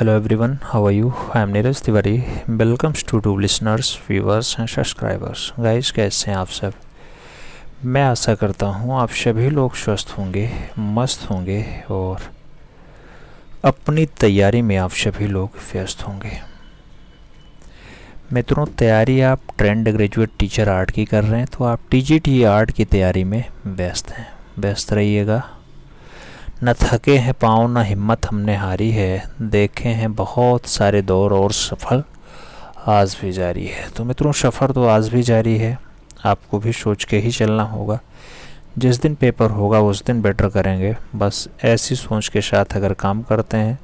Hello everyone, how are you? I am Neeraj Tiwari. Welcomes to listeners, viewers and subscribers. Guys, कैसे हैं आप सब? मैं आशा करता हूँ आप सभी लोग स्वस्थ होंगे, मस्त होंगे और अपनी तैयारी में आप सभी लोग व्यस्त होंगे। मित्रों, तैयारी आप ट्रेंड ग्रेजुएट टीचर आर्ट की कर रहे हैं तो आप टीजीटी आर्ट की तैयारी में व्यस्त हैं। व्यस्त रहिएगा। न थके हैं पाँव न हिम्मत हमने हारी है, देखे हैं बहुत सारे दौर और सफ़र आज भी जारी है। तो मित्रों, सफ़र तो आज भी जारी है, आपको भी सोच के ही चलना होगा। जिस दिन पेपर होगा उस दिन बेटर करेंगे, बस ऐसी सोच के साथ अगर काम करते हैं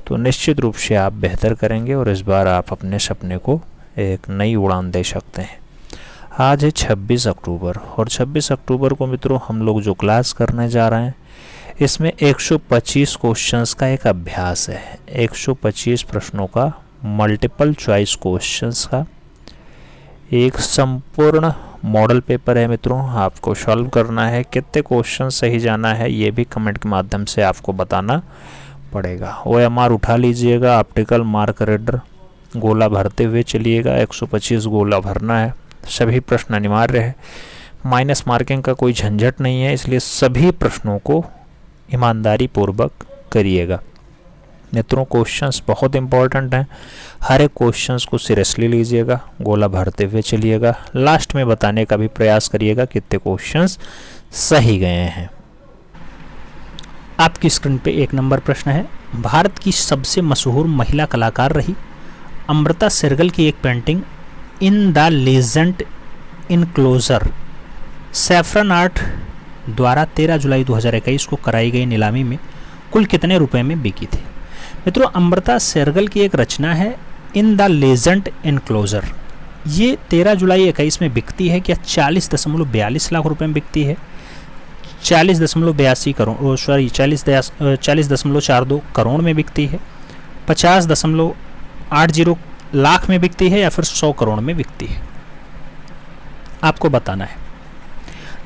तो निश्चित रूप से आप बेहतर करेंगे और इस बार आप अपने सपने को एक नई उड़ान दे सकते हैं। आज है 26 अक्टूबर और 26 अक्टूबर को मित्रों हम लोग जो क्लास करने जा रहे हैं इसमें 125 क्वेश्चंस का एक अभ्यास है। 125 प्रश्नों का मल्टीपल चॉइस क्वेश्चंस का एक संपूर्ण मॉडल पेपर है मित्रों। आपको सॉल्व करना है। कितने क्वेश्चन सही जाना है ये भी कमेंट के माध्यम से आपको बताना पड़ेगा। OMR उठा लीजिएगा, ऑप्टिकल मार्क रीडर गोला भरते हुए चलिएगा। 125 गोला भरना है। सभी प्रश्न अनिवार्य है, माइनस मार्किंग का कोई झंझट नहीं है, इसलिए सभी प्रश्नों को ईमानदारी पूर्वक करिएगा। मित्रों, क्वेश्चंस बहुत इंपॉर्टेंट हैं, हर एक क्वेश्चंस को सीरियसली लीजिएगा, गोला भरते हुए चलिएगा। लास्ट में बताने का भी प्रयास करिएगा कितने क्वेश्चंस सही गए हैं। आपकी स्क्रीन पे 1 नंबर प्रश्न है। भारत की सबसे मशहूर महिला कलाकार रही अमृता शेरगिल की एक painting in the legend enclosure saffron art द्वारा 13 जुलाई 2021 को कराई गई नीलामी में कुल कितने रुपए में बिकी थी? मित्रों, अमृता शेरगिल की एक रचना है इन द लेजेंड इनक्लोजर। ये 13 जुलाई 21 में बिकती है क्या? 40.42 लाख रुपए में बिकती है, 40.42 करोड़, सॉरी 40.42 करोड़ में बिकती है, 50.80 लाख में बिकती है या फिर 100 करोड़ में बिकती है? आपको बताना है।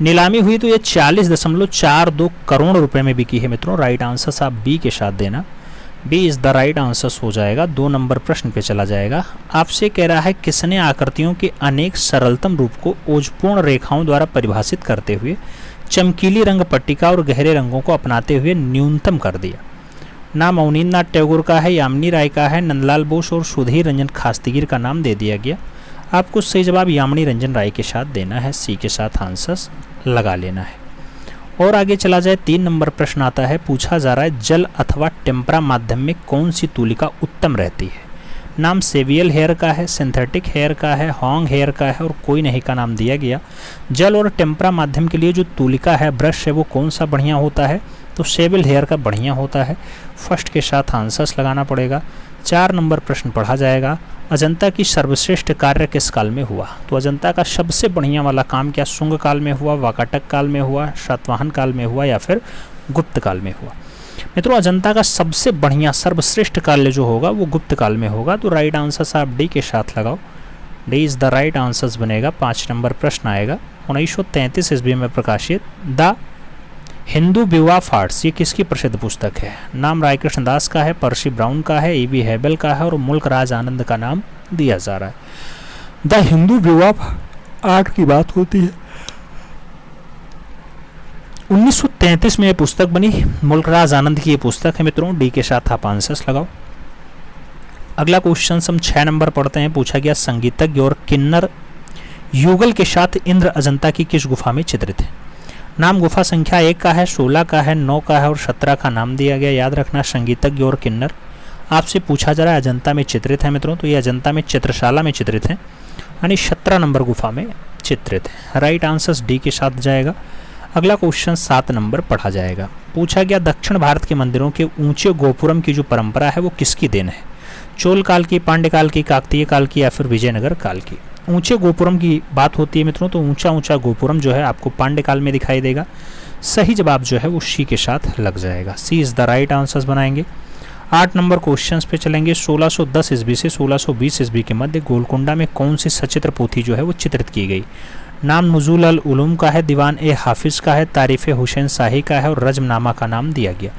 नीलामी हुई तो ये 40.42 करोड़ रुपए में बिकी है। मित्रों, राइट आंसर आप बी के साथ देना। B is the right answer हो जाएगा। 2 नंबर प्रश्न पे चला जाएगा। आपसे कह रहा है किसने आकृतियों के अनेक सरलतम रूप को ओजपूर्ण रेखाओं द्वारा परिभाषित करते हुए चमकीली रंग पट्टिका और गहरे रंगों को अपनाते हुए न्यूनतम कर दिया? नाम अवनींद्रनाथ टैगोर का है, यामिनी राय का है, नंदलाल बोस और सुधीर रंजन खास्तीगिर का नाम दे दिया गया। आपको सही जवाब यामिनी रंजन राय के साथ देना है, सी के साथ आंसर्स लगा लेना है। और आगे चला जाए। 3 नंबर प्रश्न आता है। पूछा जा रहा है जल अथवा टेम्परा माध्यम में कौन सी तूलिका उत्तम रहती है? नाम सेवियल हेयर का है, सिंथेटिक हेयर का है, हॉन्ग हेयर का है और कोई नहीं का नाम दिया गया। जल और टेम्परा माध्यम के लिए जो तूलिका है, ब्रश है, वो कौन सा बढ़िया होता है? तो सेवियल हेयर का बढ़िया होता है। फर्स्ट के साथ आंसर्स लगाना पड़ेगा। 4 नंबर प्रश्न पढ़ा जाएगा। अजंता की सर्वश्रेष्ठ कार्य किस काल में हुआ? तो अजंता का सबसे बढ़िया वाला काम क्या शुंग काल में हुआ, वाकाटक काल में हुआ, सातवाहन काल में हुआ या फिर गुप्त काल में हुआ? मित्रों, अजंता का सबसे बढ़िया सर्वश्रेष्ठ काल जो होगा वो गुप्त काल में होगा। तो राइट आंसर आप डी के साथ लगाओ। D is the right answer बनेगा। 5 नंबर प्रश्न आएगा। 1933 ईस्वी में प्रकाशित द हिंदू बिवाफ आर्ट्स ये किसकी प्रसिद्ध पुस्तक है? नाम रायकृष्ण दास का है, पर्सी ब्राउन का है, E.B. हेबल का है और मुल्क राज आनंद का नाम दिया जा रहा है। द हिंदू बिवाफ आर्ट की बात होती है। 1933 में ये पुस्तक बनी। मुल्क राज आनंद की ये पुस्तक है। मित्रों, डी के साथ आप आंसर्स लगाओ। अगला क्वेश्चन हम 6 नंबर पढ़ते हैं। पूछा गया संगीतज्ञ और किन्नर युगल के साथ इंद्र अजंता की किस गुफा में चित्रित है? नाम गुफा संख्या 1 का है, 16 का है, 9 का है और 17 का नाम दिया गया। याद रखना, संगीतज्ञ और किन्नर आपसे पूछा जा रहा है अजंता में चित्रित है। मित्रों, तो ये अजंता में चित्रशाला में चित्रित है, यानी 17 नंबर गुफा में चित्रित है। राइट आंसर डी के साथ जाएगा। अगला क्वेश्चन 7 नंबर पढ़ा जाएगा। पूछा गया दक्षिण भारत के मंदिरों के ऊंचे गोपुरम की जो परंपरा है वो किसकी देन है? चोल काल की, पांड्य काल की, काकतीय काल की या फिर विजयनगर काल की? ऊंचे गोपुरम की बात होती है मित्रों, तो ऊंचा गोपुरम जो है आपको पांड्य काल में दिखाई देगा। सही जवाब जो है वो सी के साथ लग जाएगा। सी इज द राइट आंसर्स बनाएंगे। 8 नंबर क्वेश्चंस पे चलेंगे। 1610 ईस्वी से 1620 ईस्वी के मध्य गोलकुंडा में कौन सी सचित्र पोथी जो है वो चित्रित की गई? नाम नुज़ुल अल उलूम का है, दीवान ए हाफिज़ का है, तारीफ़ हुसैन शाही का है और रज्मनामा का नाम दिया गया।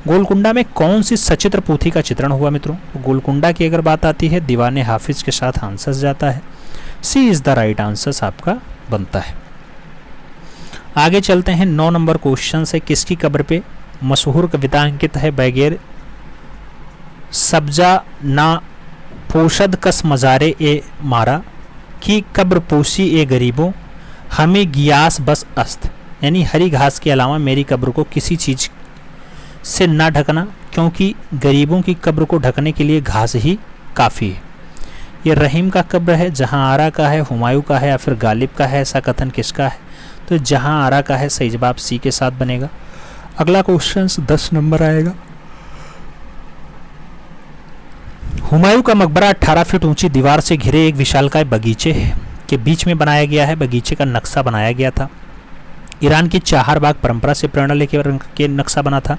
गोलकुंडा में कौन सी सचित्र पोथी का चित्रण हुआ मित्रों? गोलकुंडा की अगर बात आती है दीवान ए हाफिज़ के साथ आंसर जाता है। सी इज़ द राइट आंसर आपका बनता है। आगे चलते हैं 9 नंबर क्वेश्चन से। किसकी कब्र पे मशहूर कविता अंकित है? बगैर सब्जा ना पोशद कस मज़ारे ए मारा की कब्र पोसी ए गरीबों हमें गियास बस अस्त, यानी हरी घास के अलावा मेरी कब्र को किसी चीज़ से ना ढकना, क्योंकि गरीबों की कब्र को ढकने के लिए घास ही काफ़ी है। ये रहीम का कब्र है, जहां आरा का है, हुमायूं का है या फिर गालिब का है, ऐसा कथन किसका है? तो जहां आरा का है, सही जवाब सी के साथ बनेगा। अगला क्वेश्चन 10 नंबर आएगा। हुमायूं का मकबरा 18 फीट ऊंची दीवार से घिरे एक विशालकाय बगीचे के बीच में बनाया गया है। बगीचे का नक्शा बनाया गया था। ईरान की चाहर बाग परंपरा से प्रेरणा लेकर के नक्शा बना था,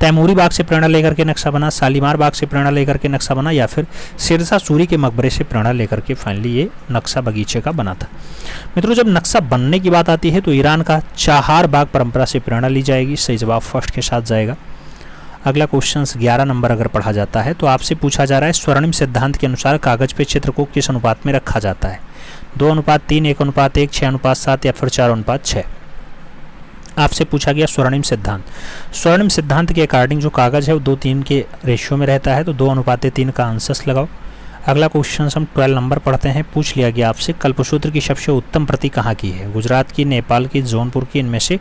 तैमूरी बाग से प्रेरणा लेकर के नक्शा बना, शालीमार बाग से प्रेरणा लेकर के नक्शा बना या फिर शेरशाह सूरी के मकबरे से प्रेरणा लेकर के फाइनली ये नक्शा बगीचे का बना था। मित्रों, जब नक्शा बनने की बात आती है तो ईरान का चाहर बाग परंपरा से प्रेरणा ली जाएगी। सही जवाब फर्स्ट के साथ जाएगा। अगला क्वेश्चन 11 नंबर अगर पढ़ा जाता है तो आपसे पूछा जा रहा है स्वर्णिम सिद्धांत के अनुसार कागज पे चित्र को किस अनुपात में रखा जाता है? 2:3, 1:1, 6:7 या फिर 4:6। आपसे पूछा गया स्वर्णिम सिद्धांत। स्वर्णिम सिद्धांत के अकॉर्डिंग जो कागज है वो 2:3 के रेशियो में रहता है, तो 2:3 का आंसर लगाओ। अगला क्वेश्चन हम 12 नंबर पढ़ते हैं। पूछ लिया गया आपसे कल्पसूत्र की सबसे उत्तम प्रति कहाँ की है? गुजरात की, नेपाल की, जौनपुर की, इनमें से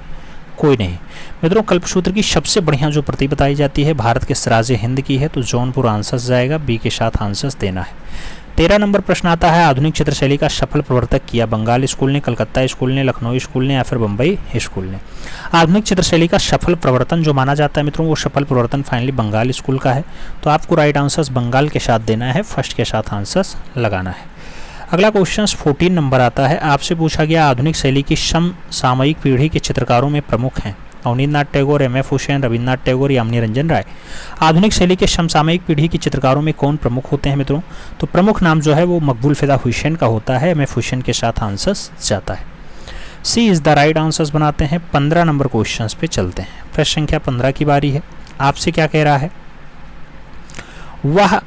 कोई नहीं। मित्रों, कल्पसूत्र की सबसे बढ़िया जो प्रति बताई जाती है भारत के सिराज हिंद की है, तो जौनपुर आंसर जाएगा। बी के साथ आंसर देना है। 13 नंबर प्रश्न आता है आधुनिक चित्रशैली का सफल प्रवर्तक किया? बंगाल स्कूल ने, कलकत्ता स्कूल ने, लखनऊ स्कूल ने या फिर बम्बई स्कूल ने? आधुनिक चित्रशैली का सफल प्रवर्तन जो माना जाता है मित्रों, वो सफल प्रवर्तन फाइनली बंगाल स्कूल का है। तो आपको राइट आंसर बंगाल के साथ देना है, फर्स्ट के साथ आंसर लगाना है। अगला क्वेश्चन 14 नंबर आता है। आपसे पूछा गया आधुनिक शैली की समसामयिक पीढ़ी के चित्रकारों में प्रमुख हैं? अवनींद्रनाथ टैगोर, एम.एफ. हुसैन, रविन्द्रनाथ टैगोर या निरंजन राय? आधुनिक शैली के समसामयिक पीढ़ी के चित्रकारों में कौन प्रमुख होते हैं मित्रों? तो प्रमुख नाम जो है वो मकबूल फिदा हुसैन का होता है। एम.एफ. हुसैन के साथ आंसर जाता है। सी इज़ द राइट आंसर्स बनाते हैं। 15 नंबर क्वेश्चन पे चलते हैं। प्रश्न संख्या 15 की बारी है। आपसे क्या कह रहा है? वह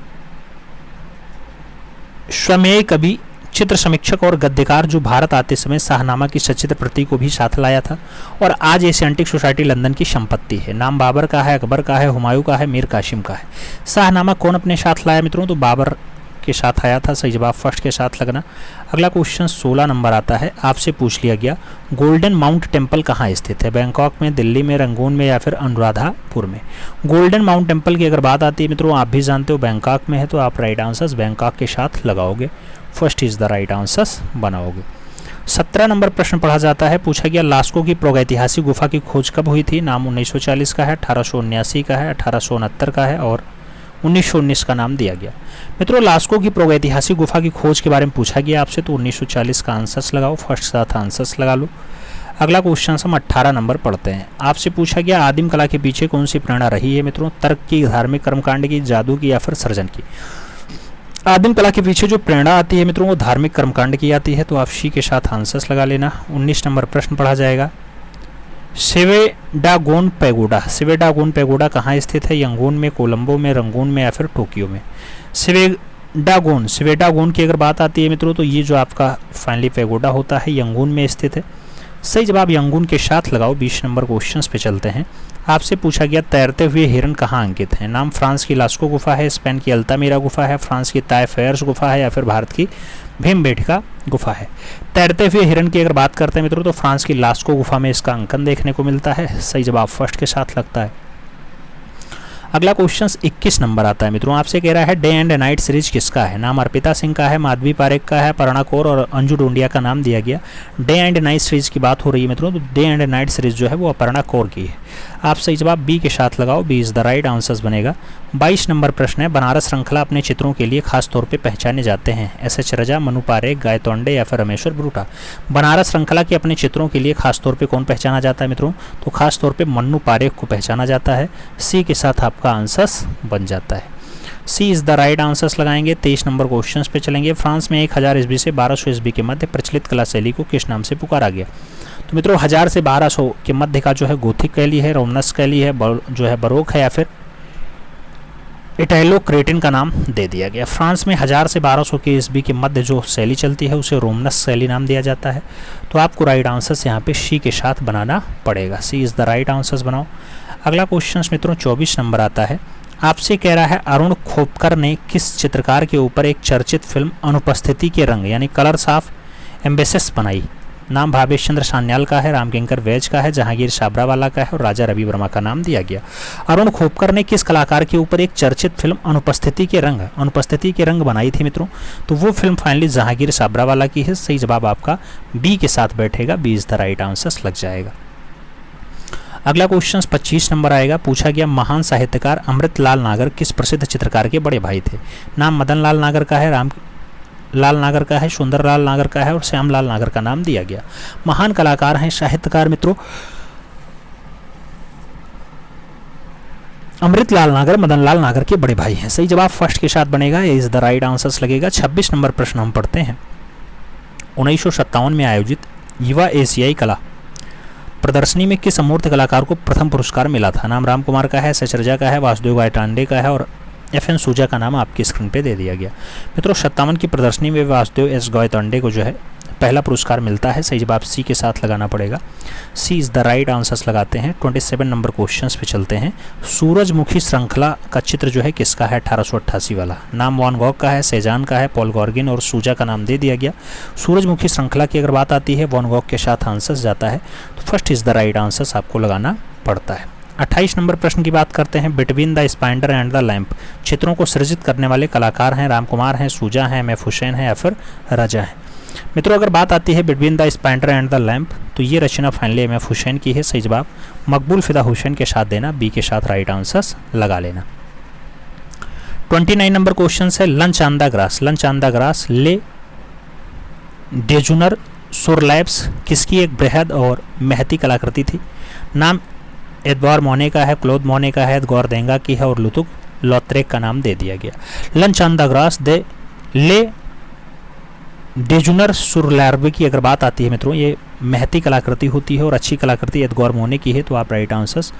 स्वमेय कवि, चित्र समीक्षक और गद्यकार जो भारत आते समय शाहनामा की सचित्र प्रति को भी साथ लाया था और आज एशियाटिक सोसाइटी लंदन की संपत्ति है। नाम बाबर का है, अकबर का है, हुमायूं का है, मीर कासिम का है। शाहनामा कौन अपने साथ लाया मित्रों? तो बाबर के साथ आया था। सही जवाब फर्स्ट के साथ लगना। अगला क्वेश्चन 16 नंबर आता है। आपसे पूछ लिया गया गोल्डन माउंट टेम्पल कहाँ स्थित है? बैंकॉक में, दिल्ली में, रंगून में या फिर अनुराधापुर में? गोल्डन माउंट टेम्पल की अगर बात आती है मित्रों, आप भी जानते हो बैंकॉक में है, तो आप राइट आंसर बैंकॉक के साथ लगाओगे। First is the right answer बनाओगे। 17 नंबर प्रश्न पढ़ा जाता है। पूछा गया लास्को की प्रागैतिहासिक गुफा की खोज कब हुई थी? नाम 1940 का है, 1879 का है, 1869 का है और 1919 का नाम दिया गया। मित्रों, लास्को की प्रागैतिहासिक गुफा की खोज के बारे में पूछा गया आपसे, तो 1940 का आंसर लगाओ। फर्स्ट साथ आंसर्स लगा लो। अगला क्वेश्चन हम 18 नंबर पढ़ते हैं। आपसे पूछा गया आदिम कला के पीछे कौन सी प्रेरणा रही है मित्रों? तर्क की, धार्मिक कर्मकांड की, जादू की या फिर सर्जन की? आदिम कला के पीछे जो प्रेरणा आती है मित्रों वो धार्मिक कर्मकांड की आती है, तो आप सी के साथ आंसर्स लगा लेना। 19 नंबर प्रश्न पढ़ा जाएगा। सेवेडागोन पैगोडा, सेवेडागोन पैगोडा कहाँ स्थित है? यंगून में, कोलंबो में, रंगून में या फिर टोक्यो में? सेवेडागोन, सेवेडागोन की अगर बात आती है मित्रों तो ये जो आपका फाइनली पैगोडा होता है यंगून में स्थित है। सही जवाब यंगून के साथ लगाओ। 20 नंबर क्वेश्चन पे चलते हैं। आपसे पूछा गया तैरते हुए हिरन कहाँ अंकित है? नाम फ्रांस की लास्को गुफा है, स्पेन की अल्तामीरा गुफा है, फ्रांस की तायफेयर्स गुफा है या फिर भारत की भीमबेटका गुफा है? तैरते हुए हिरन की अगर बात करते हैं मित्रों तो फ्रांस की लास्को गुफा में इसका अंकन देखने को मिलता है। सही जवाब फर्स्ट के साथ लगता है। अगला क्वेश्चन 21 नंबर आता है मित्रों। आपसे कह रहा है डे एंड नाइट सीरीज किसका है? नाम अर्पिता सिंह का है, माधवी पारेख का है, पर्णा कौर और अंजू डोंडिया का नाम दिया गया। डे एंड नाइट सीरीज की बात हो रही है मित्रों, तो डे एंड नाइट सीरीज जो है वो अपर्णा कौर की है। आप सही जवाब बी के साथ लगाओ। B is the right answer बनेगा। 22 नंबर प्रश्न है। बनारस श्रृंखला अपने चित्रों के लिए खास तौर पे पहचाने जाते हैं? एस.एच. रजा, मनु पारेख, गायतोंडे या फिर रमेश्वर ब्रूटा? बनारस श्रृंखला के अपने चित्रों के लिए खास तौर पे कौन पहचाना जाता है मित्रों? तो खास तौर पे मन्नू पारेख को पहचाना जाता है। सी के साथ आपका आंसर बन जाता है। सी इज़ द राइट आंसर्स लगाएंगे। 23 नंबर क्वेश्चन पे चलेंगे। फ्रांस में 1000 ईस्वी से 1200 ईस्वी के मध्य प्रचलित कला शैली को किस नाम से पुकारा गया? तो मित्रों 1000 से 1200 के मध्य का जो है गोथिक शैली है, रोमनस शैली है, जो है बरोक है, या फिर इटैलो क्रेटिन का नाम दे दिया गया। फ्रांस में 1000 से 1200 के ईस्वी के मध्य जो शैली चलती है उसे रोमनस शैली नाम दिया जाता है। तो आपको राइट आंसर्स यहाँ पे सी के साथ बनाना पड़ेगा। सी इज़ द राइट आंसर्स बनाओ। अगला क्वेश्चन मित्रों 24 नंबर आता है। आपसे कह रहा है अरुण खोपकर ने किस चित्रकार के ऊपर एक चर्चित फिल्म अनुपस्थिति के रंग यानी कलर्स ऑफ एम्बेसेस बनाई? नाम भावेश चंद्र सान्याल का है, रामकिंकर वैज का है, जहांगीर छाबरावाला का है और राजा रवि वर्मा का नाम दिया गया। अरुण खोपकर ने किस कलाकार के ऊपर एक चर्चित फिल्म अनुपस्थिति के रंग बनाई थी मित्रों? तो वो फिल्म फाइनली जहांगीर छाबरावाला की है। सही जवाब आपका बी के साथ बैठेगा। B is the right answer लग जाएगा। अगला क्वेश्चन 25 नंबर आएगा। पूछा गया महान साहित्यकार अमृतलाल नागर किस प्रसिद्ध चित्रकार के बड़े भाई थे? नाम मदन लाल नागर का है, राम लाल नागर का है, सुंदर लाल नागर का है और श्याम लाल नागर का नाम दिया गया। महान कलाकार हैं साहित्यकार मित्रों अमृतलाल नागर मदन लाल नागर के बड़े भाई हैं। सही जवाब फर्स्ट के साथ बनेगा। ये इज द राइट आंसर्स लगेगा। 26 नंबर प्रश्न हम पढ़ते हैं। 1957 में आयोजित युवा एशियाई कला प्रदर्शनी में किस अमूर्त कलाकार को प्रथम पुरस्कार मिला था? नाम राम कुमार का है, सचरजा का है, वासुदेव गायटांडे का है और FN सूजा का नाम आपकी स्क्रीन पे दे दिया गया। मित्रों 57 की प्रदर्शनी में वासुदेव S गायटांडे को जो है पहला पुरस्कार मिलता है। सही जवाब सी के साथ लगाना पड़ेगा। सी इज़ द राइट आंसर्स लगाते हैं। 27 नंबर क्वेश्चंस पे चलते हैं। सूरजमुखी श्रृंखला का चित्र जो है किसका है? 1888 वाला। नाम वॉन गॉग का है, सेजान का है, पॉल गॉर्गिन और सूजा का नाम दे दिया गया। सूरजमुखी श्रृंखला की अगर बात आती है वॉन गॉग के साथ आंसर्स जाता है, तो first is the right answers आपको लगाना पड़ता है। 28 नंबर प्रश्न की बात करते हैं। Between the spider and the lamp चित्रों को सृजित करने वाले कलाकार हैं राम कुमार हैं, सूजा हैं, MF हुसैन है या फिर राजा है? मित्रों अगर बात आती है between the spider and the lamp तो ये रचना फाइनली MF हुसैन की है। सही जवाब मकबूल फिदा हुसैन के साथ देना। बी के साथ राइट आंसर्स लगा लेना। 29 नंबर क्वेश्चन है। लंच ऑन द ग्रास ले डेजुनर सोरलैब्स किसकी एक बृहद और महती कलाकृति थी? नाम एडवार मोने का है, क्लोद मोने का है, गौर देंगा की है और लुतुक लॉत्रेक का नाम दे दिया गया। लंच ऑन द ग्रास दे ले डेजुनर सुरलैर्ब की अगर बात आती है मित्रों ये महती कलाकृति होती है और अच्छी कलाकृति एडगार मोने की है। तो आप राइट आंसर्स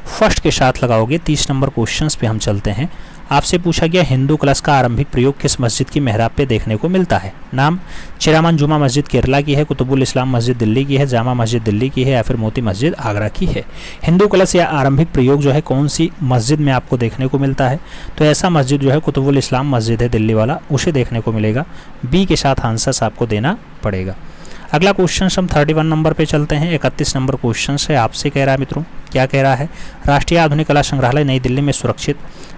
फर्स्ट के साथ लगाओगे। 30 नंबर क्वेश्चंस पे हम चलते हैं। आपसे पूछा गया हिंदू कलश का आरंभिक प्रयोग किस मस्जिद की मेहराब पे देखने को मिलता है? नाम चिरामन जुमा मस्जिद केरला की है, कुतुबुल इस्लाम मस्जिद दिल्ली की है, जामा मस्जिद दिल्ली की है या फिर मोती मस्जिद आगरा की है? हिंदू कलश या आरंभिक प्रयोग जो है कौन सी मस्जिद में आपको देखने को मिलता है? तो ऐसा मस्जिद जो है कुतुबुल इस्लाम मस्जिद है दिल्ली वाला, उसे देखने को मिलेगा। बी के साथ आंसर्स आपको देना पड़ेगा। अगला क्वेश्चन हम 31 नंबर पे चलते हैं। 31 नंबर क्वेश्चन है। आपसे कह रहा है मित्रों क्या कह रहा है? राष्ट्रीय आधुनिक कला संग्रहालय नई दिल्ली में सुरक्षित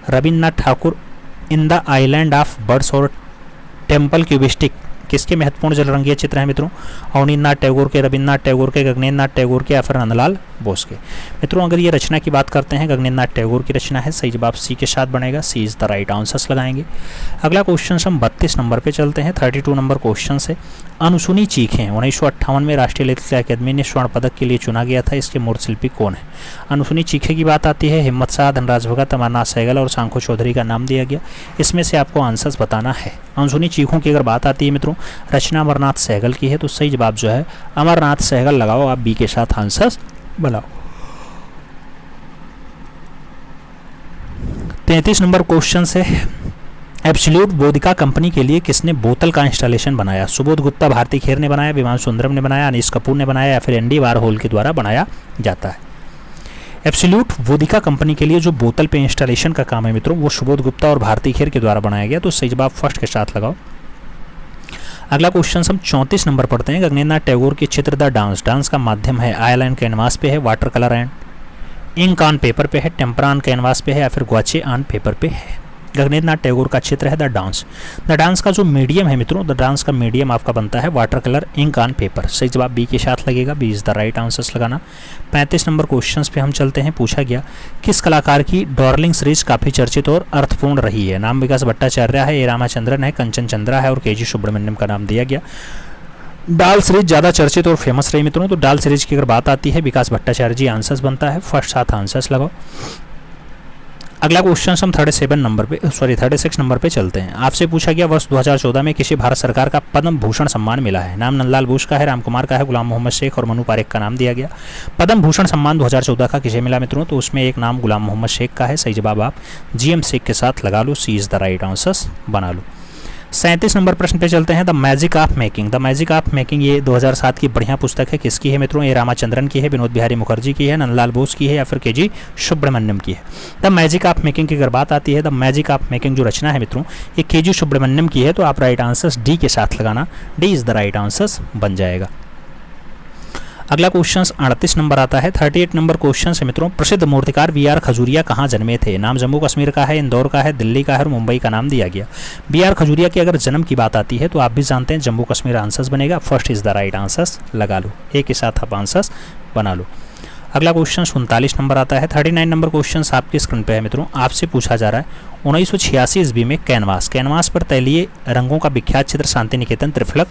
Rabindranath Thakur in the island of birds और टेम्पल क्यूबिस्टिक किसके महत्वपूर्ण जलरंगीय चित्र हैं मित्रों? अवनीन्द्रनाथ टैगोर के, रविन्द्रनाथ टैगोर के, गगनेन्द्रनाथ टैगोर के या फिर नंदलाल बोस के? मित्रों अगर ये रचना की बात करते हैं गगनेन्द्रनाथ टैगोर की रचना है। सही जवाब सी के साथ बनेगा। सी इज द राइट आंसर्स लगाएंगे। अगला क्वेश्चन हम 32 नंबर पे चलते हैं। 32 नंबर क्वेश्चन से अनसुनी चीखें 1958 में राष्ट्रीय ललित अकादमी ने स्वर्ण पदक के लिए चुना गया था। इसके मूर्त शिल्पी कौन है? अनसुनी चीखें की बात आती है हिम्मत शाह, धनराज भगत, अमरनाथ सहगल और सांखो चौधरी का नाम दिया गया। इसमें से आपको आंसर्स बताना है। अनसुनी चीखों की अगर बात आती है मित्रों रचना अमरनाथ सहगल की है। तो सही जवाब जो है अमरनाथ सहगल लगाओ। आप बी के साथ आंसर्स बनाओ। 33 नंबर क्वेश्चन से एब्सोल्यूट वोदिका कंपनी के लिए किसने बोतल का इंस्टॉलेशन बनाया? सुबोध गुप्ता, भारती खेर ने बनाया, विमान सुंदरम ने बनाया, अनीस कपूर ने बनाया या फिर एंडी वारहोल के द्वारा बनाया जाता है? एब्सोल्यूट वोदिका कंपनी के लिए जो बोतल पे इंस्टॉलेशन का काम है मित्रों वो सुबोध गुप्ता और भारती खेर के द्वारा बनाया गया। तो सही जवाब फर्स्ट के साथ लगाओ। अगला क्वेश्चन हम 34 नंबर पढ़ते हैं। गगनेन्द्रनाथ टैगोर के चित्र द डांस का माध्यम है ऑयल एंड कैनवास पे है, water colour and ink on paper पे है, टेम्परा ऑन कैनवास पे है या फिर ग्वाचे ऑन पेपर पे है? गगनेन्द्रनाथ टैगोर का चित्र है द डांस का जो मीडियम है मित्रों द डांस का मीडियम आपका बनता है water colour ink on paper. सही जवाब बी के साथ लगेगा। B is the right answers लगाना। 35 नंबर क्वेश्चंस पे हम चलते हैं। पूछा गया किस कलाकार की डार्लिंग सीरीज काफ़ी चर्चित और अर्थपूर्ण रही है? नाम विकास भट्टाचार्य है, ए रामाचंद्रन है, कंचन चंद्रा है और KG सुब्रमण्यम का नाम दिया गया। डाल सीरीज ज़्यादा चर्चित और फेमस रही मित्रों। तो डाल सीरीज की अगर बात आती है विकास भट्टाचार्य जी आंसर्स बनता है। फर्स्ट साथ आंसर्स लगाओ। अगला क्वेश्चन हम 36 नंबर पे चलते हैं। आपसे पूछा गया वर्ष 2014 में किसी भारत सरकार का पद्म भूषण सम्मान मिला है। नाम नंदलाल बोस का है, राम कुमार का है, गुलाम मोहम्मद शेख और मनु पारेख का नाम दिया गया। पद्म भूषण सम्मान 2014 का किसे मिला मित्रों? तो उसमें एक नाम गुलाम मोहम्मद शेख का है। सही जवाब आप GM शेख के साथ लगा लो, सी इज द राइट आंसर बना लो। 37 नंबर प्रश्न पे चलते हैं। The magic of making. The magic of making ये 2007 की बढ़िया पुस्तक है। किसकी है मित्रों? ये रामाचंद्रन की है, विनोद बिहारी मुखर्जी की है, नंदलाल बोस की है या फिर KG सुब्रमण्यम की है। द मैजिक ऑफ मेकिंग की अगर बात आती है, द मैजिक ऑफ मेकिंग जो रचना है मित्रों ये KG सुब्रमण्यम की है। तो आप राइट आंसर डी के साथ लगाना, D is the right answer बन जाएगा। अगला क्वेश्चन 38 नंबर आता है। 38 नंबर क्वेश्चन है मित्रों, प्रसिद्ध मूर्तिकार VR खजूरिया कहाँ जन्मे थे? नाम जम्मू कश्मीर का है, इंदौर का है, दिल्ली का है और मुंबई का नाम दिया गया। VR खजूरिया की अगर जन्म की बात आती है तो आप भी जानते हैं जम्मू कश्मीर आंसर बनेगा। First is the right answer लगा लो, एक के साथ आप आंसर बना लो। अगला क्वेश्चन 39 नंबर आता है। 39 नंबर क्वेश्चन आपके स्क्रीन पे है मित्रों। आपसे पूछा जा रहा है 1986 ईस्वी में कैनवास पर तैलीय रंगों का विख्यात चित्र शांति निकेतन त्रिफलक,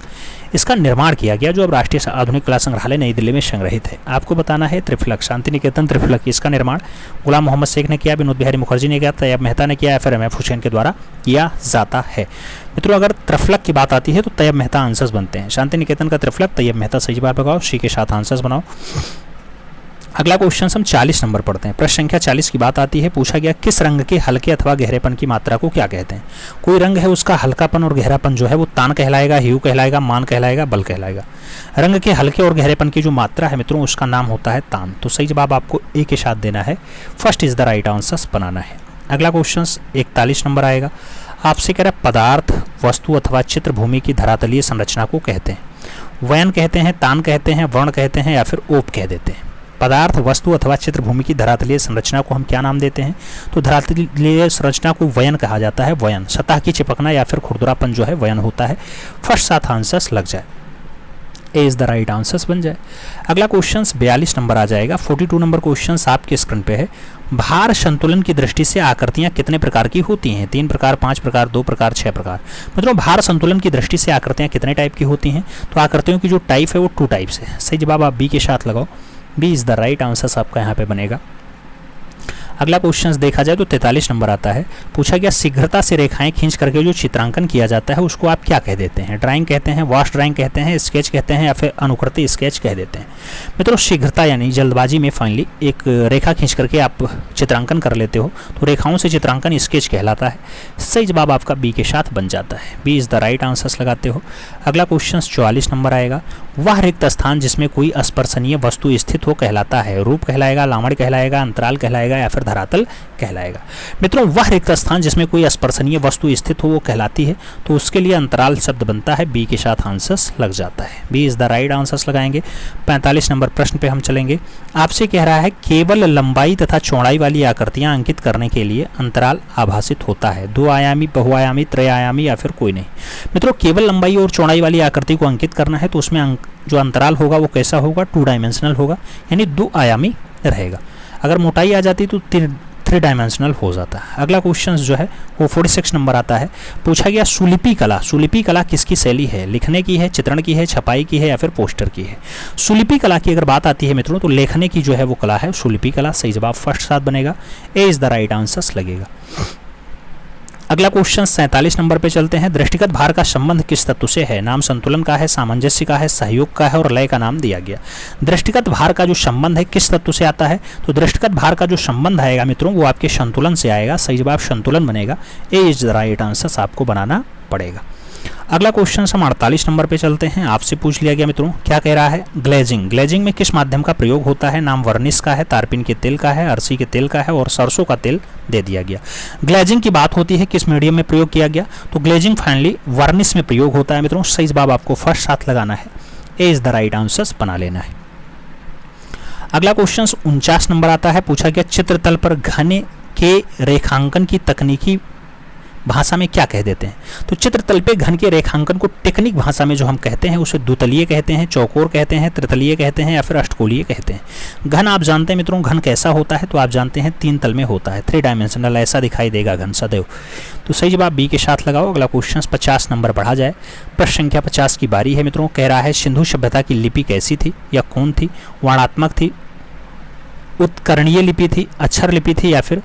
इसका निर्माण किया गया जो अब राष्ट्रीय आधुनिक कला संग्रहालय नई दिल्ली में संग्रहित है। आपको बताना है त्रिफलक, शांति निकेतन त्रिफलक, इसका निर्माण गुलाम मोहम्मद शेख ने किया, विनोद बिहारी मुखर्जी ने किया, तैयब मेहता ने किया या फिर MF हुसैन के द्वारा किया जाता है। मित्रों अगर त्रिफलक की बात आती है तो तैयब मेहता आंसर्स बनते हैं। शांति निकेतन का त्रिफलक तैयब मेहता, सही जवाब लगाओ, सी के साथ आंसर्स बनाओ। अगला क्वेश्चन हम 40 नंबर पढ़ते हैं। प्रश्न संख्या 40 की बात आती है। पूछा गया किस रंग के हल्के अथवा गहरेपन की मात्रा को क्या कहते हैं? कोई रंग है उसका हल्कापन और गहरापन जो है वो तान कहलाएगा, ह्यू कहलाएगा, मान कहलाएगा, बल कहलाएगा। रंग के हल्के और गहरेपन की जो मात्रा है मित्रों उसका नाम होता है तान। तो सही जवाब आपको ए के साथ देना है, first is the right answer बनाना है। अगला क्वेश्चन 41 नंबर आएगा। आपसे कह रहा है पदार्थ, वस्तु अथवा चित्र भूमि की धरातलीय संरचना को कहते हैं। वयन कहते हैं, तान कहते हैं, वर्ण कहते हैं या फिर ओप कह देते हैं। पदार्थ, वस्तु अथवा चित्र भूमि की धरातलीय संरचना को हम क्या नाम देते हैं? तो धरातलीय संरचना को वयन कहा जाता है। वयन सतह की चिपकना या फिर खुरदरापन जो है वयन होता है। फर्स्ट साथ आंसर्स लग जाए, ए इज द राइट आंसर्स बन जाए। अगला क्वेश्चन 42 नंबर आ जाएगा। 42 नंबर क्वेश्चन आपके स्क्रीन पे है। भार संतुलन की दृष्टि से आकृतियां कितने प्रकार की होती हैं? 3 प्रकार, 5 प्रकार, 2 प्रकार, 6 प्रकार। मतलब भार संतुलन की दृष्टि से आकृतियां कितने टाइप की होती हैं? तो आकृतियों की जो टाइप है वो 2 टाइप्स है। सही जवाब आप बी के साथ लगाओ, B is the right answer आपका यहाँ पे बनेगा। अगला क्वेश्चन देखा जाए तो 43 नंबर आता है। पूछा गया शीघ्रता से रेखाएं खींच करके जो चित्रांकन किया जाता है उसको आप क्या कह देते हैं? ड्राइंग कहते हैं, वॉश ड्राइंग कहते हैं, स्केच कहते हैं या फिर अनुकृति स्केच कह देते हैं। मित्रों शीघ्रता यानी जल्दबाजी में फाइनली एक रेखा खींच करके आप चित्रांकन कर लेते हो तो रेखाओं से चित्रांकन स्केच कहलाता है। सही जवाब आपका बी के साथ बन जाता है, B is the right answer लगाते हो। अगला क्वेश्चन 44 नंबर आएगा। वह रिक्त स्थान जिसमें कोई स्पर्शनीय वस्तु स्थित हो कहलाता है। रूप कहलाएगा, लावण्य कहलाएगा, अंतराल कहलाएगा या फिर धरातल कहलाएगा। मित्रों वह रिक्त स्थान जिसमें कोई स्पर्शनीय वस्तु स्थित हो वो कहलाती है, तो उसके लिए अंतराल शब्द बनता है। बी के साथ आंसर्स लग जाता है, B is the right answers लगाएंगे। 45 नंबर प्रश्न पे हम चलेंगे। आपसे कह रहा है केवल लंबाई तथा चौड़ाई वाली आकृतियां अंकित करने के लिए अंतराल आभासित होता है। 2 आयामी, बहुआयामी, त्रयायामी या फिर कोई नहीं। मित्रों केवल लंबाई और चौड़ाई वाली आकृति को अंकित करना है तो उसमें जो अंतराल होगा वो कैसा होगा? 2 डायमेंशनल होगा, यानी 2 आयामी रहेगा। अगर मोटाई आ जाती तो 3 डायमेंशनल हो जाता है। अगला क्वेश्चन जो है वो 46 नंबर आता है। पूछा गया सुलिपि कला। सुलिपि कला किसकी शैली है? लिखने की है, चित्रण की है, छपाई की है या फिर पोस्टर की है? सुलिपि कला की अगर बात आती है मित्रों तो लेखने की जो है वो कला है सुलिपि कला। सही जवाब फर्स्ट साथ बनेगा, ए इज द राइट आंसर लगेगा। अगला क्वेश्चन 47 नंबर पे चलते हैं। दृष्टिगत भार का संबंध किस तत्व से है? नाम संतुलन का है, सामंजस्य का है, सहयोग का है और लय का नाम दिया गया। दृष्टिगत भार का जो संबंध है किस तत्व से आता है? तो दृष्टिगत भार का जो संबंध आएगा मित्रों वो आपके संतुलन से आएगा। सही जवाब संतुलन बनेगा, ए इज द राइट आंसर आपको बनाना पड़ेगा। अगला क्वेश्चन हम 48 नंबर पे चलते हैं। आपसे पूछ लिया गया मित्रों, क्या कह रहा है? ग्लेजिंग। ग्लेजिंग में किस माध्यम का प्रयोग होता है? नाम वर्निश का है, तारपीन के तेल का है, अरसी के तेल का है और सरसों का तेल दे दिया गया। ग्लेजिंग की बात होती है किस मीडियम में प्रयोग किया गया? तो ग्लेजिंग फाइनली वर्निश में प्रयोग होता है मित्रों। सही जवाब आपको फर्स्ट साथ लगाना है, ए इज द राइट आंसर बना लेना है। अगला क्वेश्चन 49 नंबर आता है। पूछा गया चित्रतल पर घन के रेखांकन की तकनीकी भाषा में क्या कह देते हैं? तो चित्रतल पे घन के रेखांकन को टेक्निक भाषा में जो हम कहते हैं उसे द्वितलीय कहते हैं, चौकोर कहते हैं, त्रितलीय कहते हैं या फिर अष्टकोलीय कहते हैं। घन आप जानते हैं मित्रों घन कैसा होता है? तो आप जानते हैं 3 तल में होता है, 3 डायमेंशनल ऐसा दिखाई देगा घन सदैव। तो सही जवाब बी के साथ लगाओ। अगला क्वेश्चन 50 नंबर बढ़ा जाए। प्रश्न संख्या 50 की बारी है मित्रों। कह रहा है सिंधु सभ्यता की लिपि कैसी थी या कौन थी? वर्णात्मक थी, उत्कर्णीय लिपि थी, अक्षर लिपि थी या फिर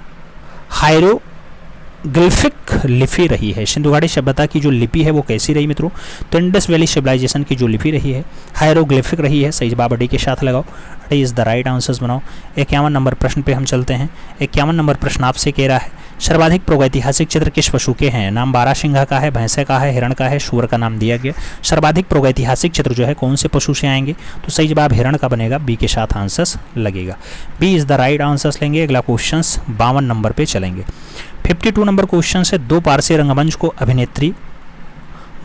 हायरोग्लिफिक लिपि रही है। सिंधु घाटी सभ्यता की जो लिपि है वो कैसी रही मित्रों, तो इंडस वैली सिविलाइजेशन की जो लिपि रही है हायरोग्लिफिक रही है। सही जवाब डी के साथ लगाओ, D is the right answers बनाओ। 51 नंबर प्रश्न पे हम चलते हैं। 51 नंबर प्रश्न आपसे कह रहा है सर्वाधिक प्रागैतिहासिक चित्र किस पशु के हैं। नाम बारहसिंघा का है, भैंसे का है, हिरण का है, सूअर का नाम दिया गया। सर्वाधिक प्रागैतिहासिक चित्र जो है कौन से पशु से आएंगे, तो सही जवाब हिरण का बनेगा, बी के साथ आंसर्स लगेगा, B is the right answers लेंगे। अगला क्वेश्चन 52 नंबर पे चलेंगे। 52 नंबर क्वेश्चन से दो पारसी रंगमंच को अभिनेत्री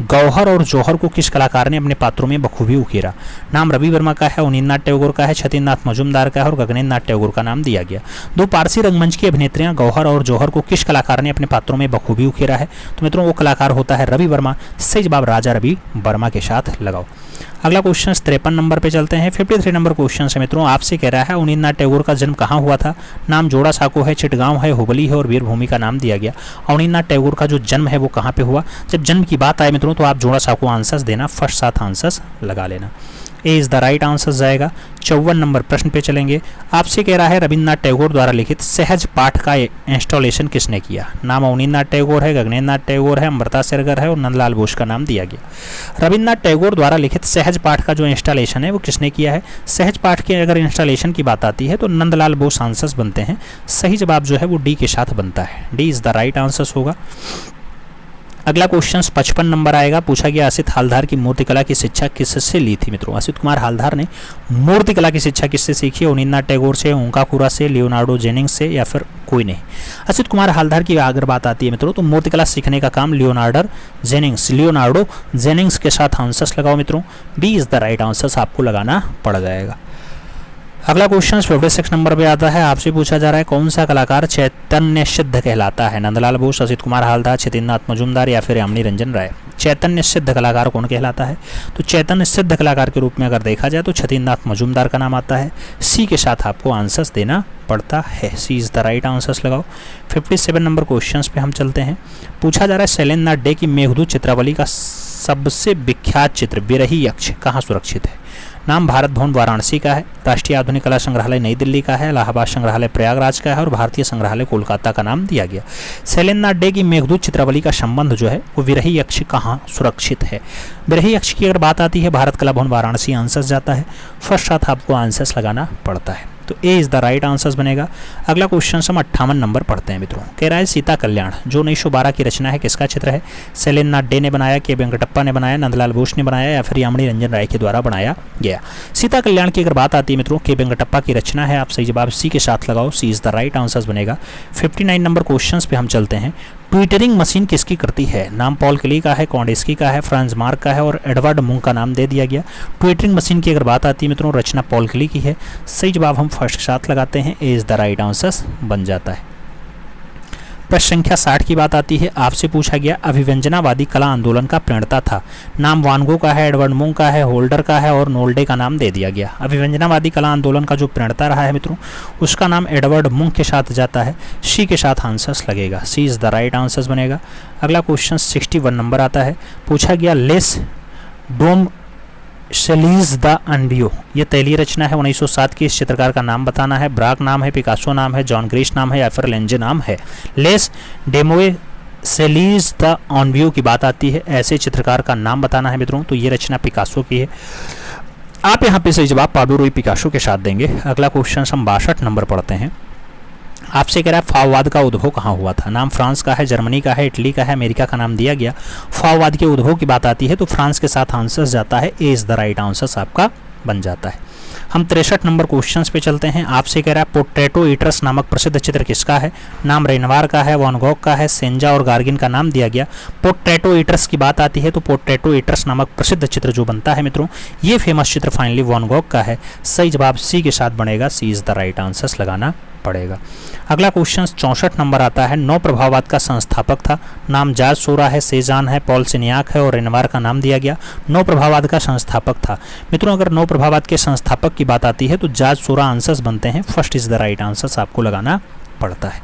गौहर और जौहर को किस कलाकार ने अपने पात्रों में बखूबी उकेरा। नाम रवि वर्मा का है, अवनींद्रनाथ टैगोर का है, छतीन्द्रनाथ मजूमदार का है और गगनेन्द्रनाथ टैगोर का नाम दिया गया। दो पारसी रंगमंच की अभिनेत्रियां गौहर और जौहर को किस कलाकार ने अपने पात्रों में बखूबी उकेरा है, तो मित्रों वो कलाकार होता है रवि वर्मा। सही जवाब राजा रवि वर्मा के साथ लगाओ। अगला क्वेश्चन 53 नंबर पे चलते हैं। 53 नंबर क्वेश्चन से मित्रों आपसे कह रहा है अवनींद्रनाथ टैगोर का जन्म कहाँ हुआ था। नाम जोड़ा साको है, चिटगांव है, हुबली है और वीरभूमि का नाम दिया गया। अवनींद्रनाथ टैगोर का जो जन्म है वो कहाँ पे हुआ। जब जन्म की बात आए मित्रों तो आप जोड़ा साको आंसर्स देना, फर्स्ट साथ आंसर्स लगा लेना। ए इज द राइट आंसर जाएगा। 54 नंबर प्रश्न पे चलेंगे। आपसे कह रहा है रविन्द्रनाथ टैगोर द्वारा लिखित सहज पाठ का इंस्टॉलेशन किसने किया। नाम अवनींद्रनाथ टैगोर है, गगनेन्द्रनाथ टैगोर है, अमृता सिरगर है और नंदलाल बोस का नाम दिया गया। रविन्द्रनाथ टैगोर द्वारा लिखित सहज पाठ का जो इंस्टॉलेशन है वो किसने किया है। सहज पाठ के अगर इंस्टॉलेशन की बात आती है तो नंदलाल बोस आंसर्स बनते हैं। सही जवाब जो है वो डी के साथ बनता है, D is the right answers होगा। अगला क्वेश्चन 55 नंबर आएगा। पूछा गया असित हालधार की मूर्तिकला की शिक्षा किससे ली थी मित्रों। असित कुमार हालधार ने मूर्तिकला की शिक्षा किससे सीखी। अवनींद्रनाथ टैगोर से, ओंकाकुरा से, लियोनार्डो जेनिंग्स से या फिर कोई नहीं। असित कुमार हालधार की अगर बात आती है मित्रों तो मूर्तिकला सीखने का काम लियोनार्डो जेनिंग्स के साथ आंसर्स लगाओ मित्रों। B is the right answers आपको लगाना पड़ जाएगा। अगला क्वेश्चन 56 नंबर पे आता है। आपसे पूछा जा रहा है कौन सा कलाकार चैतन्य सिद्ध कहलाता है। नंदलाल बोस, असित कुमार हालधार, छतीन्द्रनाथ मजूमदार या फिर यामिनी रंजन राय। चैतन्य सिद्ध कलाकार कौन कहलाता है, तो चैतन्य सिद्ध कलाकार के रूप में अगर देखा जाए तो छतीन्द्रनाथ मजूमदार का नाम आता है। सी के साथ आपको आंसर्स देना पड़ता है, सी इज द राइट आंसर्स लगाओ। 57 नंबर क्वेश्चन पे हम चलते हैं। पूछा जा रहा है शैलेंद्रनाथ डे की मेघदूत चित्रावली का सबसे विख्यात चित्र विरही यक्ष कहाँ सुरक्षित है। नाम भारत भवन वाराणसी का है, राष्ट्रीय आधुनिक कला संग्रहालय नई दिल्ली का है, इलाहाबाद संग्रहालय प्रयागराज का है और भारतीय संग्रहालय कोलकाता का नाम दिया गया। शैलेंद्रनाथ डे की मेघदूत चित्रावली का संबंध जो है वो विरही यक्ष कहाँ सुरक्षित है। विरही यक्ष की अगर बात आती है भारत कला भवन वाराणसी आंसर्स जाता है, फर्स्ट साथ आपको आंसर्स लगाना पड़ता है, तो ए इज द राइट आंसर्स बनेगा। अगला क्वेश्चन हम 58 नंबर पढ़ते हैं मित्रों। कह रहा है सीता कल्याण जो 1912 की रचना है किसका चित्र है। शैलेंद्रनाथ डे ने बनाया, के वेंकटप्पा ने बनाया, नंदलाल बोस ने बनाया या फिर यामिनी रंजन राय के द्वारा बनाया गया। सीता कल्याण की अगर बात आती है मित्रों के वेंकटप्पा की रचना है, आप सही जवाब सी के साथ लगाओ, सी इज द राइट आंसर्स बनेगा। 59 नंबर क्वेश्चन पे हम चलते हैं। ट्विटरिंग मशीन किसकी कृति है। नाम पॉल क्ली का है, कॉन्डेस्की का है, फ्रांस मार्क का है और एडवर्ड मुंग का नाम दे दिया गया। ट्विटरिंग मशीन की अगर बात आती है मित्रों रचना पॉल क्ली की है। सही जवाब हम फर्स्ट के साथ लगाते हैं, ए इज द राइट आंसर्स बन जाता है। प्रश्न संख्या 60 की बात आती है। आपसे पूछा गया अभिव्यंजनावादी कला आंदोलन का प्रणेता था। नाम वान गो का है, एडवर्ड मुंग का है, होल्डर का है और नोल्डे का नाम दे दिया गया। अभिव्यंजनावादी कला आंदोलन का जो प्रणेता रहा है मित्रों उसका नाम एडवर्ड मुंग के साथ जाता है, सी के साथ आंसर्स लगेगा, सी इज द राइट आंसर्स बनेगा। अगला क्वेश्चन 61 नंबर आता है। पूछा गया लेस डोम शेलीज द अनबियो ये तैलीय रचना है 1907 की। इस चित्रकार का नाम बताना है। ब्राक नाम है, पिकासो नाम है, जॉन ग्रीश नाम है या फिर लेंजे नाम है। लेस डेमोए सेलीज द ऑनबियो की बात आती है, ऐसे चित्रकार का नाम बताना है मित्रों, तो ये रचना पिकासो की है। आप यहाँ पे सही जवाब पाब्लो रूई पिकासो के साथ देंगे। अगला क्वेश्चन हम 62 नंबर पढ़ते हैं। आपसे कह रहा है फाववाद का उद्भव कहाँ हुआ था। नाम फ्रांस का है, जर्मनी का है, इटली का है, अमेरिका का नाम दिया गया। फाववाद के उद्भव की बात आती है तो फ्रांस के साथ आंसर्स जाता है, ए इज द राइट आंसर्स आपका बन जाता है। हम 63 नंबर क्वेश्चंस पे चलते हैं। आपसे कह रहा है पोटैटो ईटर्स नामक प्रसिद्ध चित्र किसका है। नाम रेनवार का है, वैन गॉग का है, सेंजा और गार्गिन का नाम दिया गया। पोटैटो ईटर्स की बात आती है तो पोटैटो ईटर्स नामक प्रसिद्ध चित्र जो बनता है मित्रों ये फेमस चित्र फाइनली वैन गॉग का है। सही जवाब सी के साथ बनेगा, सी इज द राइट आंसर्स लगाना पड़ेगा। अगला क्वेश्चन 64 नंबर आता है। नौ प्रभाववाद का संस्थापक था। नाम जार्ज सोरा है, सेजान है, पॉल सिनियाक है और रेनवार का नाम दिया गया। नौ प्रभाववाद का संस्थापक था मित्रों। अगर नौ प्रभाववाद के संस्थापक की बात आती है तो जार्ज सोरा आंसर्स बनते हैं, first is the right answers आपको लगाना पड़ता है।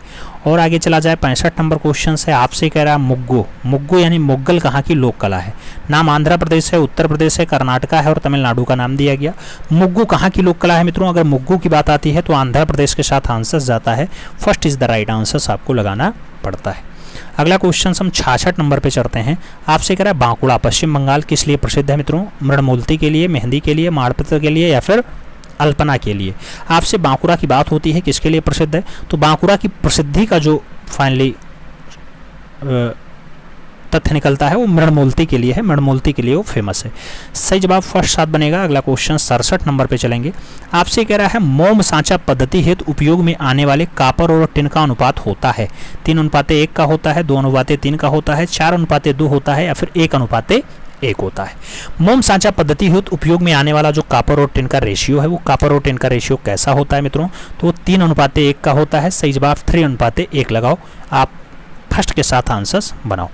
और आगे चला जाए 65 नंबर क्वेश्चन से। आपसे कह रहा है मुग्गो यानी मुगल कहाँ की लोक कला है। नाम आंध्र प्रदेश है, उत्तर प्रदेश है, कर्नाटका है और तमिलनाडु का नाम दिया गया। मुग्गू कहाँ की लोक कला है मित्रों? अगर मुग्गू की बात आती है तो आंध्र प्रदेश के साथ आंसर जाता है। First is the right answer आपको लगाना पड़ता है। अगला क्वेश्चन हम 66 नंबर पे चढ़ते हैं। आपसे कह रहा है बांकुड़ा पश्चिम बंगाल किस लिए प्रसिद्ध है मित्रों? मृणमूर्ति के लिए, मेहंदी के लिए, माड़पत्र के लिए या फिर अल्पना के लिए? आपसे बांकुड़ा की बात होती है, किसके लिए प्रसिद्ध है? तो बांकुड़ा की प्रसिद्धि का जो फाइनली तथ्य निकलता है वो मृणमूर्ति के लिए है, मृणमूर्ति के लिए वो फेमस है। सही जवाब फर्स्ट साथ बनेगा। अगला क्वेश्चन 67 नंबर पे चलेंगे। आपसे कह रहा है मोम सांचा पद्धति हेतु उपयोग में आने वाले कापर और टिन का अनुपात होता है 3:1 का होता है, 2:3 का होता है, 4:2 होता है या फिर 1:1 होता है। मोम सांचा पद्धति हेतु उपयोग में आने वाला जो कापर और टिन का रेशियो है वो कापर और टिन का रेशियो कैसा होता है मित्रों? तो वो 3:1 का होता है। सही जवाब 3:1 लगाओ, आप फर्स्ट के साथ आंसर्स बनाओ।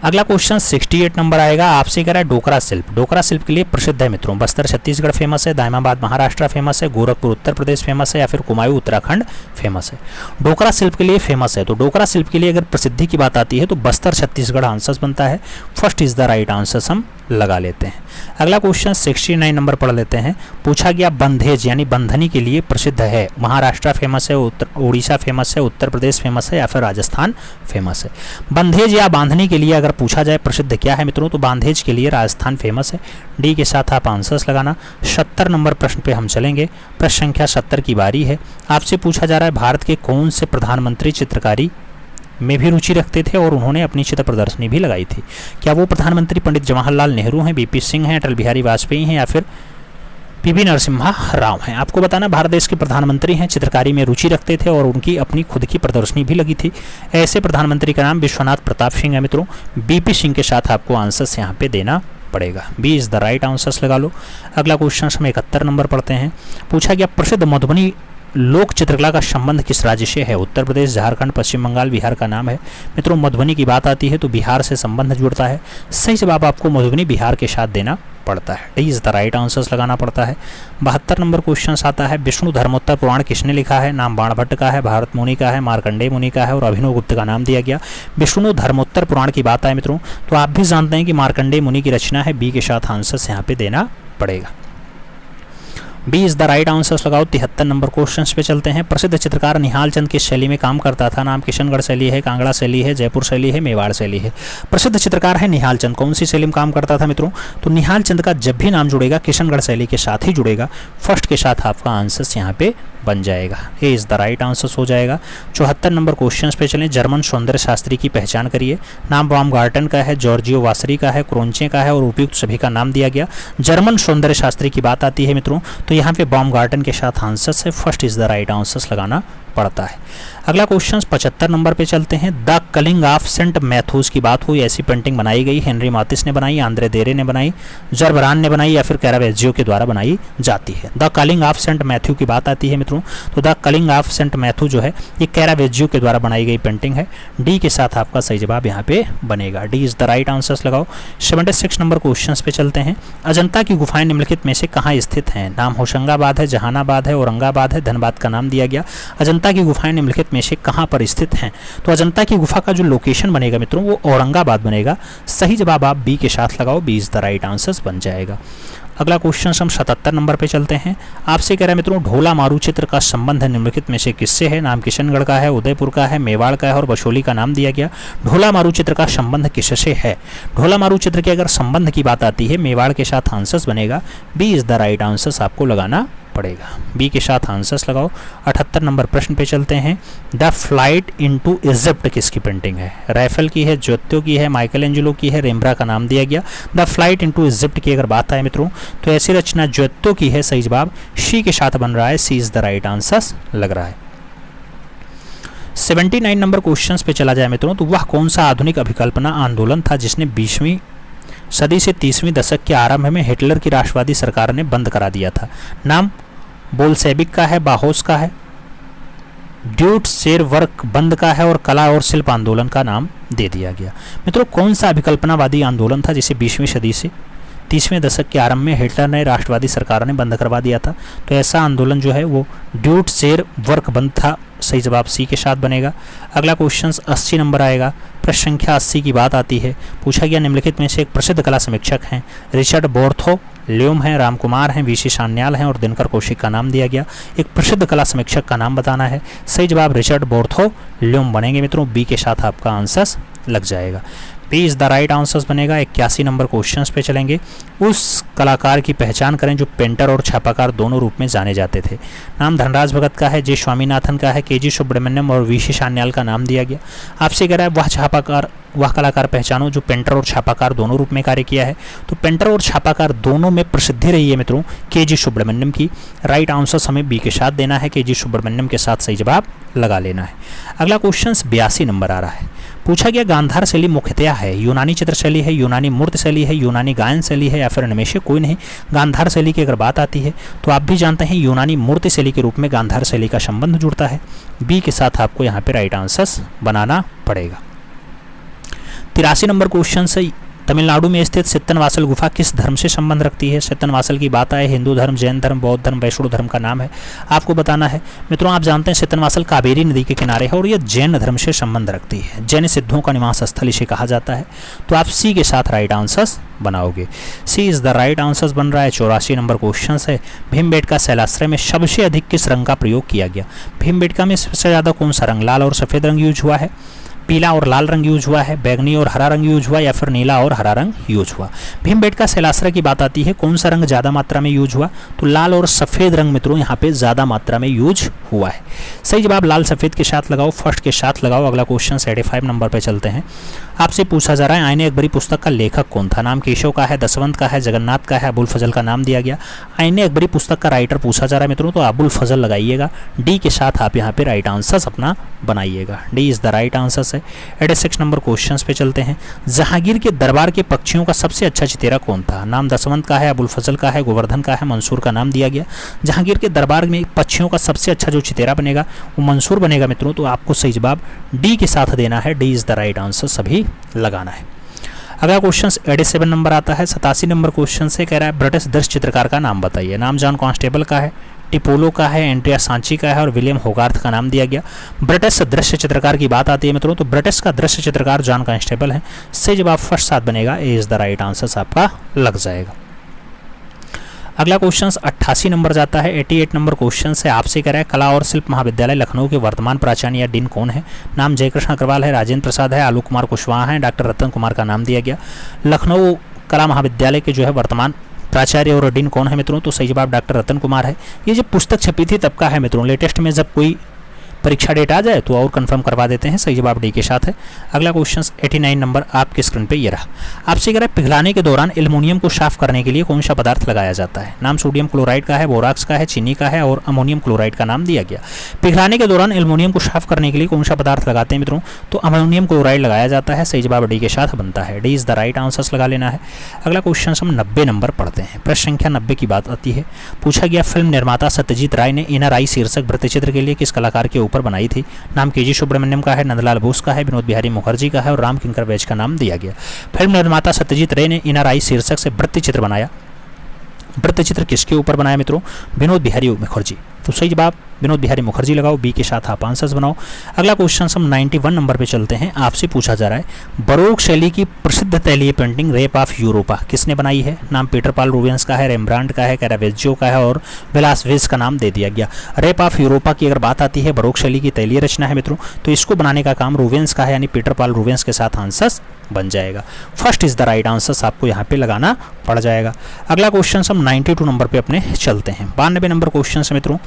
अगला क्वेश्चन 68 नंबर आएगा। आपसे कह रहा है डोकरा शिल्प, डोकरा शिल्प के लिए प्रसिद्ध है मित्रों? बस्तर छत्तीसगढ़ फेमस है, दायमाबाद महाराष्ट्र फेमस है, गोरखपुर उत्तर प्रदेश फेमस है या फिर कुमाऊं उत्तराखंड फेमस है? डोकरा शिल्प के लिए फेमस है तो डोकरा शिल्प के लिए अगर प्रसिद्धि की बात आती है तो बस्तर छत्तीसगढ़ आंसर बनता है। First is the right answer हम लगा लेते हैं। अगला क्वेश्चन 69 नंबर पढ़ लेते हैं। पूछा गया बंधेज यानी बंधनी के लिए प्रसिद्ध है? महाराष्ट्र फेमस है, उड़ीसा फेमस है, उत्तर प्रदेश फेमस है या फिर राजस्थान फेमस है? बंधेज या बांधनी के लिए अगर पूछा जाए प्रसिद्ध क्या है मित्रों? तो बांधेज के लिए राजस्थान फेमस है। डी के साथ आप आंसर्स लगाना। 70 नंबर प्रश्न पे हम चलेंगे। प्रश्न संख्या 70 की बारी है। आपसे पूछा जा रहा है भारत के कौन से प्रधानमंत्री चित्रकारी में भी रुचि रखते थे और उन्होंने अपनी चित्र प्रदर्शनी भी लगाई थी? क्या वो प्रधानमंत्री पंडित जवाहरलाल नेहरू हैं, बीपी सिंह हैं, अटल बिहारी वाजपेयी हैं या फिर पीवी नरसिम्हा राव हैं? आपको बताना भारत देश के प्रधानमंत्री हैं, चित्रकारी में रुचि रखते थे और उनकी अपनी खुद की प्रदर्शनी भी लगी थी। ऐसे प्रधानमंत्री का नाम विश्वनाथ प्रताप सिंह है मित्रों। बीपी सिंह के साथ आपको आंसर्स यहाँ पे देना पड़ेगा। B is the right answers लगा लो। अगला क्वेश्चन हम 71 नंबर पढ़ते हैं। पूछा गया प्रसिद्ध मधुबनी लोक चित्रकला का संबंध किस राज्य से है? उत्तर प्रदेश, झारखंड, पश्चिम बंगाल, बिहार का नाम है मित्रों। मधुबनी की बात आती है तो बिहार से संबंध जुड़ता है। सही जवाब आपको मधुबनी बिहार के साथ देना पड़ता है। D is the right answers लगाना पड़ता है। 72 नंबर क्वेश्चन आता है विष्णु धर्मोत्तर पुराण किसने लिखा है? नाम बाणभट्ट का है, भारत मुनि का है, मार्कंडेय मुनि का है और अभिनव गुप्त का नाम दिया गया। विष्णु धर्मोत्तर पुराण की बात आए मित्रों तो आप भी जानते हैं कि मार्कंडेय मुनि की रचना है। बी के साथ आंसर्स यहाँ पे देना पड़ेगा। B is the right answers लगाओ। 73 नंबर क्वेश्चन पे चलते हैं। प्रसिद्ध चित्रकार निहाल चंद किस शैली में काम करता था? नाम किशनगढ़ शैली है, कांगड़ा शैली है, जयपुर शैली है, मेवाड़ शैली है? प्रसिद्ध चित्रकार है निहाल चंद। कौन सी शैली में काम करता था मित्रों? तो निहाल चंद का जब भी नाम जुड़ेगा किशनगढ़ शैली के साथ ही जुड़ेगा। फर्स्ट के साथ आपका आंसर्स यहाँ पे बन जाएगा। ए इज द राइट आंसर्स हो जाएगा। 74 नंबर क्वेश्चन पे चलें। जर्मन सौंदर्य शास्त्री की पहचान करिए। नाम बाumgarten का है, जॉर्जियो वासरी का है, क्रोंचे का है और उपयुक्त सभी का नाम दिया गया। जर्मन सौंदर्य शास्त्री की बात आती है मित्रों तो यहाँ पे बाumgarten के साथ आंसर्स है। First is the right answers लगाना पड़ता है। अगला क्वेश्चन 75 नंबर पे चलते हैं। The calling of Saint Matthews की बात हुई। ऐसी पेंटिंग बनाई गई हेनरी मातिस ने बनाई, आंद्रे देरे ने बनाई, जरबरान ने बनाई या फिर कैरावेज्जियो के द्वारा बनाई जाती है? The calling of Saint Matthew की बात आती है मित्रों तो the calling of Saint Matthew जो है ये कैरावेज्जियो के द्वारा बनाई गई पेंटिंग है। डी के साथ आपका सही जवाब यहाँ पे बनेगा। D is the right answers लगाओ। 76 नंबर क्वेश्चन पे चलते हैं। अजंता की गुफाएं निम्नलिखित में से कहाँ स्थित हैं? नाम होशंगाबाद है, जहानाबाद है, औरंगाबाद है, धनबाद का नाम दिया गया। अजंता की गुफाएं निम्नलिखित में से कहाँ पर स्थित हैं? तो अजंता की गुफा का जो लोकेशन बनेगा मित्रों वो औरंगाबाद बनेगा। सही जवाब आप बी के साथ लगाओ। B is the right answers बन जाएगा। अगला क्वेश्चन हम 77 नंबर पे चलते हैं। आपसे कह रहे हैं मित्रों ढोला मारू चित्र का संबंध निम्नलिखित में से किससे है? नाम किशनगढ़ का है, उदयपुर का है, मेवाड़ का है और बशोली का नाम दिया गया। ढोला मारू चित्र का संबंध किससे है? ढोला मारू चित्र के अगर संबंध की बात आती है मेवाड़ के साथ आंसर्स बनेगा। B is the right answers आपको लगाना पड़ेगा। बी के साथ आंसर्स लगाओ। 78 नंबर प्रश्न पे चलते हैं। द फ्लाइट इनटू इजिप्ट किसकी पेंटिंग है? राइफल की है, ज्योत्यो की है, माइकल एंजेलो की है, रेम्ब्रा का नाम दिया गया। द फ्लाइट इनटू इजिप्ट की अगर बात आए मित्रों तो ऐसी रचना ज्योत्यो की है। सही जवाब सी के साथ बन रहा है। सी इज द राइट आंसर्स लग रहा है। 79 नंबर क्वेश्चन पे चला जाए मित्रों तो वह कौन सा आधुनिक अभिकल्पना आंदोलन था जिसने 20वीं सदी से 30वीं दशक के आरंभ में हिटलर की राष्ट्रवादी सरकार ने बंद करा दिया था? नाम बोल्शेविक का है, बाहोस का है, ड्यूट शेर वर्क बंद का है और कला और शिल्प आंदोलन का नाम दे दिया गया। मित्रों कौन सा अभिकल्पनावादी आंदोलन था जिसे 20वीं सदी से 30वें दशक के आरंभ में हिटलर ने राष्ट्रवादी सरकारों ने बंद करवा दिया था। तो ऐसा आंदोलन जो है वो ड्यूट शेर वर्क बंद था। सही जवाब सी के साथ बनेगा। अगला क्वेश्चन 80 नंबर आएगा। प्रश्न संख्या 80 की बात आती है। पूछा गया निम्नलिखित में से एक प्रसिद्ध कला समीक्षक हैं। रिचर्ड बोर्थोल्यूम हैं, रामकुमार हैं, वीसी सान्याल हैं और दिनकर कौशिक का नाम दिया गया। एक प्रसिद्ध कला समीक्षक का नाम बताना है। सही जवाब रिचर्ड बोर्थोल्यूम बनेंगे मित्रों। बी के साथ आपका आंसर लग जाएगा। B is the right answers बनेगा। 81 नंबर क्वेश्चन पे चलेंगे। उस कलाकार की पहचान करें जो पेंटर और छापाकार दोनों रूप में जाने जाते थे। नाम धनराज भगत का है, जे स्वामीनाथन का है, के.जी. सुब्रमण्यम और वीसी सान्याल का नाम दिया गया। आपसे कह रहा है वह कलाकार पहचानो जो पेंटर और छापाकार दोनों रूप में कार्य किया है। तो पेंटर और छापाकार दोनों में प्रसिद्धि रही है मित्रों के.जी. सुब्रमण्यम की। राइट आंसर हमें बी के साथ देना है। के.जी. सुब्रमण्यम के साथ सही जवाब लगा लेना है। अगला क्वेश्चन 82 नंबर आ रहा है। पूछा गया गांधार शैली मुख्यतया है यूनानी चित्र शैली है, यूनानी मूर्ति शैली है, यूनानी गायन शैली है या फिर इनमें से कोई नहीं। गांधार शैली की अगर बात आती है तो आप भी जानते हैं यूनानी मूर्ति शैली के रूप में गांधार शैली का संबंध जुड़ता है। बी के साथ आपको यहाँ पे राइट आंसर बनाना पड़ेगा। 83 नंबर क्वेश्चन से तमिलनाडु में स्थित सित्तनवासल गुफा किस धर्म से संबंध रखती है। सित्तनवासल की बात आए हिंदू धर्म, जैन धर्म, बौद्ध धर्म, वैष्णव धर्म का नाम है। आपको बताना है मित्रों, आप जानते हैं सित्तनवासल कावेरी नदी के किनारे है और यह जैन धर्म से संबंध रखती है। जैन सिद्धों का निवास स्थल इसे कहा जाता है। तो आप सी के साथ राइट आंसर्स बनाओगे। सी इज द राइट आंसर्स बन रहा है। 84 नंबर क्वेश्चन है। भीमबेटका शैलाश्रय में सबसे अधिक किस रंग का प्रयोग किया गया। भीमबेटका में सबसे ज़्यादा कौन सा रंग, लाल और सफ़ेद रंग यूज हुआ है, पीला और लाल रंग यूज हुआ है, बैगनी और हरा रंग यूज हुआ या फिर नीला और हरा रंग यूज हुआ। भीमबेटका शैलाश्रय की बात आती है, कौन सा रंग ज़्यादा मात्रा में यूज हुआ। तो लाल और सफ़ेद रंग मित्रों यहाँ पे ज़्यादा मात्रा में यूज हुआ है। सही जवाब लाल सफ़ेद के साथ लगाओ, फर्स्ट के साथ लगाओ। अगला क्वेश्चन 85 नंबर पर चलते हैं। आपसे पूछा जा रहा है आईने अकबरी पुस्तक का लेखक कौन था। नाम केशव का है, दसवंत का है, जगन्नाथ का है, अबुल फजल का नाम दिया गया। आईने अकबरी पुस्तक का राइटर पूछा जा रहा है मित्रों, तो अबुल फजल लगाइएगा। डी के साथ आप यहाँ पे राइट आंसर अपना बनाइएगा। D is the right answer है। 86 नंबर क्वेश्चन पे चलते हैं। जहांगीर के दरबार के पक्षियों का सबसे अच्छा चितेरा कौन था। नाम दसवंत का है, अबुल फजल का है, गोवर्धन का है, मंसूर का नाम दिया गया। जहांगीर के दरबार में पक्षियों का सबसे अच्छा जो चितेरा बनेगा वो मंसूर बनेगा मित्रों। तो आपको सही जवाब डी के साथ देना है। D is the right answer सभी लगाना है। अगला क्वेश्चन 87 नंबर आता है। 87 नंबर क्वेश्चन से कह रहा है ब्रिटिश दृश्य चित्रकार का नाम बताइए। नाम जॉन कांस्टेबल का है, टिपोलो का है, एंड्रिया सांची का है और विलियम होगार्थ का नाम दिया गया। ब्रिटिश दृश्य चित्रकार की बात आती है मित्रों, तो ब्रिटिश का दृश्य चित्रकार जॉन कांस्टेबल है। सही जवाब फर्स्ट साथ बनेगा। ए इज द राइट आंसर आपका लग जाएगा। अगला क्वेश्चन 88 नंबर जाता है। 88 नंबर क्वेश्चन से आपसे कह रहा है कला और शिल्प महाविद्यालय लखनऊ के वर्तमान प्राचार्य या डीन कौन है। नाम जयकृष्ण अग्रवाल है, राजेंद्र प्रसाद है, आलोक कुमार कुशवाहा है, डॉक्टर रतन कुमार का नाम दिया गया। लखनऊ कला महाविद्यालय के जो है वर्तमान प्राचार्य और डीन कौन है मित्रों। तो सही जवाब डॉक्टर रतन कुमार है। ये जब पुस्तक छपी थी तब का है मित्रों, लेटेस्ट में जब कोई परीक्षा डेट आ जाए तो और कंफर्म करवा देते हैं। सही जवाब डी के साथ है। अगला क्वेश्चन 89 नंबर आपके स्क्रीन पे ये रहा। आपसे कह रहा है पिघलाने के दौरान एल्युमिनियम को साफ करने के लिए कौन सा पदार्थ लगाया जाता है। नाम सोडियम क्लोराइड का है, बोराक्स का है, चीनी का है और अमोनियम क्लोराइड का नाम दिया गया। पिघलाने के दौरान एल्युमिनियम को साफ करने के लिए कौन सा पदार्थ लगाते हैं मित्रों। तो अमोनियम क्लोराइड लगाया जाता है। सही जवाब डी के साथ बनता है। D is the right answer लगा लेना है। अगला क्वेश्चन हम 90 नंबर पढ़ते हैं। प्रश्न संख्या 90 की बात आती है। पूछा गया फिल्म निर्माता सत्यजीत राय ने इनर आई शीर्षक वृत्तचित्र के लिए किस कलाकार के ऊपर बनाई थी। नाम के.जी. सुब्रमण्यम का है, नंदलाल बोस का है, विनोद बिहारी मुखर्जी का है और राम किंकर बैज का नाम दिया गया। फिल्म निर्माता सत्यजीत रे ने इनर आई शीर्षक से वृत्तचित्र बनाया। वृत्तचित्र किसके ऊपर बनाया मित्रों। विनोद बिहारी मुखर्जी। तो सही जवाब विनोद बिहारी मुखर्जी लगाओ। बी के साथ आप आंसर्स बनाओ। अगला क्वेश्चन हम 91 नंबर पे चलते हैं। आपसे पूछा जा रहा है बरोक शैली की प्रसिद्ध तैलीय पेंटिंग रेप ऑफ यूरोपा किसने बनाई है। नाम पीटर पाल रूबेंस का है, रेम्ब्रांड का है, कैरावेज्जो का है और वेलास्वेज का नाम दे दिया गया। रेप ऑफ यूरोपा की अगर बात आती है, बरोक शैली की तैलीय रचना है मित्रों, तो इसको बनाने का काम रूबेंस का है, यानी पीटर पाल रूबेंस के साथ आंसर्स बन जाएगा। First is the right answer आपको यहाँ पे लगाना पड़ जाएगा। अगला क्वेश्चन हम 92 नंबर पे अपने चलते हैं। 92 नंबर क्वेश्चन से मित्रों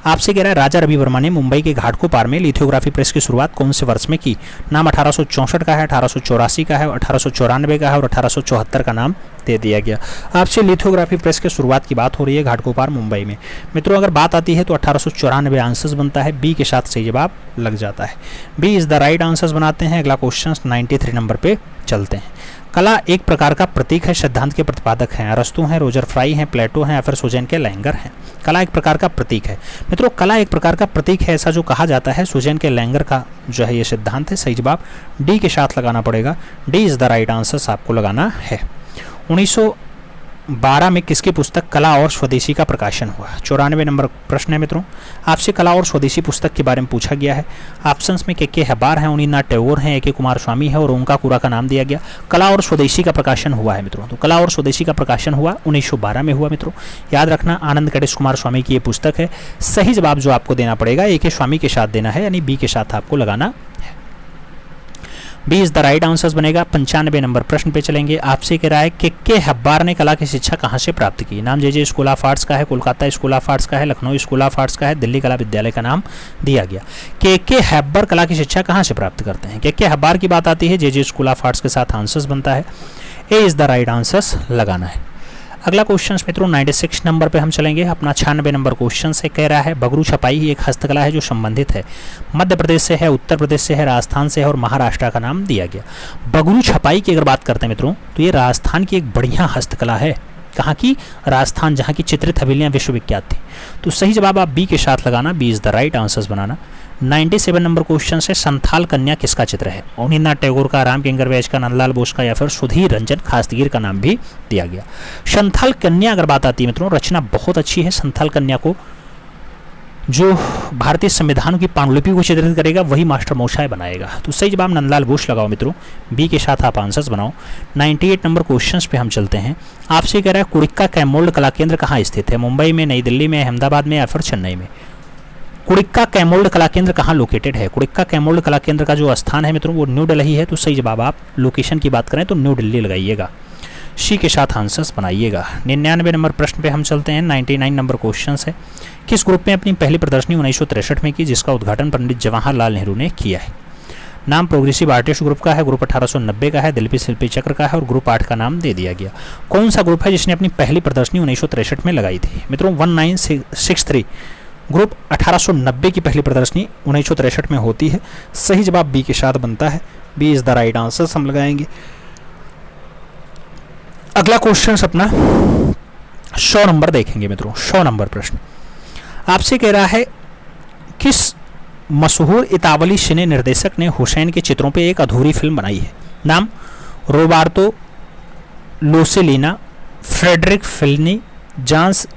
आपसे कह रहा है राजा रवि वर्मा ने मुंबई के घाटकोपर में लिथोग्राफी प्रेस की शुरुआत कौन से वर्ष में की। नाम 1864 का है, 1884 का है, 1894 का है और 1874 का नाम दे दिया गया। आपसे लिथोग्राफी प्रेस की शुरुआत की बात हो रही है घाटकोपर मुंबई में मित्रों। अगर बात आती है तो 1894 आंसर्स बनता है। बी के साथ सही जवाब लग जाता है। B is the right answers बनाते हैं। अगला क्वेश्चन 93 नंबर पे चलते हैं। कला एक प्रकार का प्रतीक है, सिद्धांत के प्रतिपादक हैं। अरस्तु हैं, रोजर फ्राई हैं, प्लेटो हैं या फिर सुजेन के लैंगर हैं। कला एक प्रकार का प्रतीक है मित्रों। कला एक प्रकार का प्रतीक है ऐसा जो कहा जाता है, सुजेन के लैंगर का जो है ये सिद्धांत है। सही जवाब डी के साथ लगाना पड़ेगा। D is the right answer आपको लगाना है। 1912 में किसकी पुस्तक कला और स्वदेशी का प्रकाशन हुआ? 94 नंबर प्रश्न है मित्रों। आपसे कला और स्वदेशी पुस्तक के बारे में पूछा गया है। ऑप्शंस में के हैबार हैं, अवनींद्रनाथ टैगोर हैं, ए कुमार स्वामी है और ओंका कुरा का नाम दिया गया। कला और स्वदेशी का प्रकाशन हुआ है मित्रों, तो कला और स्वदेशी का प्रकाशन हुआ 1912 में हुआ मित्रों। याद रखना आनंद गणेश कुमार स्वामी की ये पुस्तक है। सही जवाब जो आपको देना पड़ेगा ए के स्वामी के साथ देना है, यानी बी के साथ आपको लगाना है। B is the right answers बनेगा। 95 नंबर प्रश्न पे चलेंगे। आपसे कह रहा है कि के हैबार ने कला की शिक्षा कहाँ से प्राप्त की? नाम जे स्कूल ऑफ आर्ट्स का है, कोलकाता स्कूल ऑफ आर्ट्स का है, लखनऊ स्कूल ऑफ आर्ट्स का है, दिल्ली कला विद्यालय का नाम दिया गया। के हैबार कला की शिक्षा कहाँ से प्राप्त करते हैं? के हैबार की बात आती है, जे स्कूल ऑफ आर्ट्स के साथ आंसर्स बनता है। ए इज द राइट आंसर्स लगाना है। अगला क्वेश्चन मित्रों 96 नंबर पे हम चलेंगे। अपना 96 नंबर क्वेश्चन से कह रहा है बगरू छपाई एक हस्तकला है जो संबंधित है मध्य प्रदेश से है, उत्तर प्रदेश से है, राजस्थान से है और महाराष्ट्र का नाम दिया गया। बगरू छपाई की अगर बात करते हैं मित्रों तो ये राजस्थान की एक बढ़िया हस्तकला है। कहाँ की? राजस्थान, जहाँ की चित्रित हवेलियाँ विश्वविख्यात थी। तो सही जवाब आप बी के साथ लगाना, B is the right answers बनाना। 97 नंबर क्वेश्चन से संथाल कन्या किसका चित्र है? अवनींद्रनाथ टैगोर का, राम किंकर वैज का, नंदलाल बोस का या फिर सुधीर रंजन खासगीर का नाम भी दिया गया। संथाल कन्या अगर बात आती है मित्रों, रचना बहुत अच्छी है। संथाल कन्या को जो भारतीय संविधान की पांडुलिपि को चित्रित करेगा वही मास्टर मोशाय बनाएगा। तो सही जवाब नंदलाल बोस लगाओ मित्रों, बी के साथ आप आंसर्स बनाओ। 98 नंबर क्वेश्चंस पे हम चलते हैं। आपसे कह रहा है कुड़िक्का कैमोल्ड कला केंद्र कहाँ स्थित है? मुंबई में, नई दिल्ली में, अहमदाबाद में या फिर चेन्नई में? कुड़िक्का कैमोल्ड कला केंद्र कहाँ लोकेटेड है? कुड़िक्का कैमोल्ड कला केंद्र का जो स्थान है मित्रों वो न्यू दिल्ली है। तो सही जवाब आप लोकेशन की बात करें तो न्यू दिल्ली लगाइएगा, सी के साथ आंसर्स बनाइएगा। 99 नंबर प्रश्न पे हम चलते हैं। 99 नंबर क्वेश्चन है किस ग्रुप में अपनी पहली प्रदर्शनी 1963 में की जिसका उद्घाटन पंडित जवाहरलाल नेहरू ने किया है? नाम प्रोग्रेसिव आर्टिस्ट ग्रुप का है, ग्रुप 1890 का है, दिल्ली शिल्पी चक्र का है और ग्रुप 8 का नाम दे दिया गया। कौन सा ग्रुप है जिसने अपनी पहली प्रदर्शनी 1963 में लगाई थी? मित्रों 1963 ग्रुप 1890 की पहली प्रदर्शनी 1963 में होती है। सही जवाब बी के साथ बनता है, B is the right answer हम लगाएंगे। अगला क्वेश्चन अपना 100 नंबर देखेंगे मित्रों। 100 नंबर प्रश्न आपसे कह रहा है किस मशहूर इतावली सिने निर्देशक ने हुसैन के चित्रों पे एक अधूरी फिल्म बनाई है? नाम रोबार्तो लोसेलिना, फ्रेडरिक फेलिनी, जांस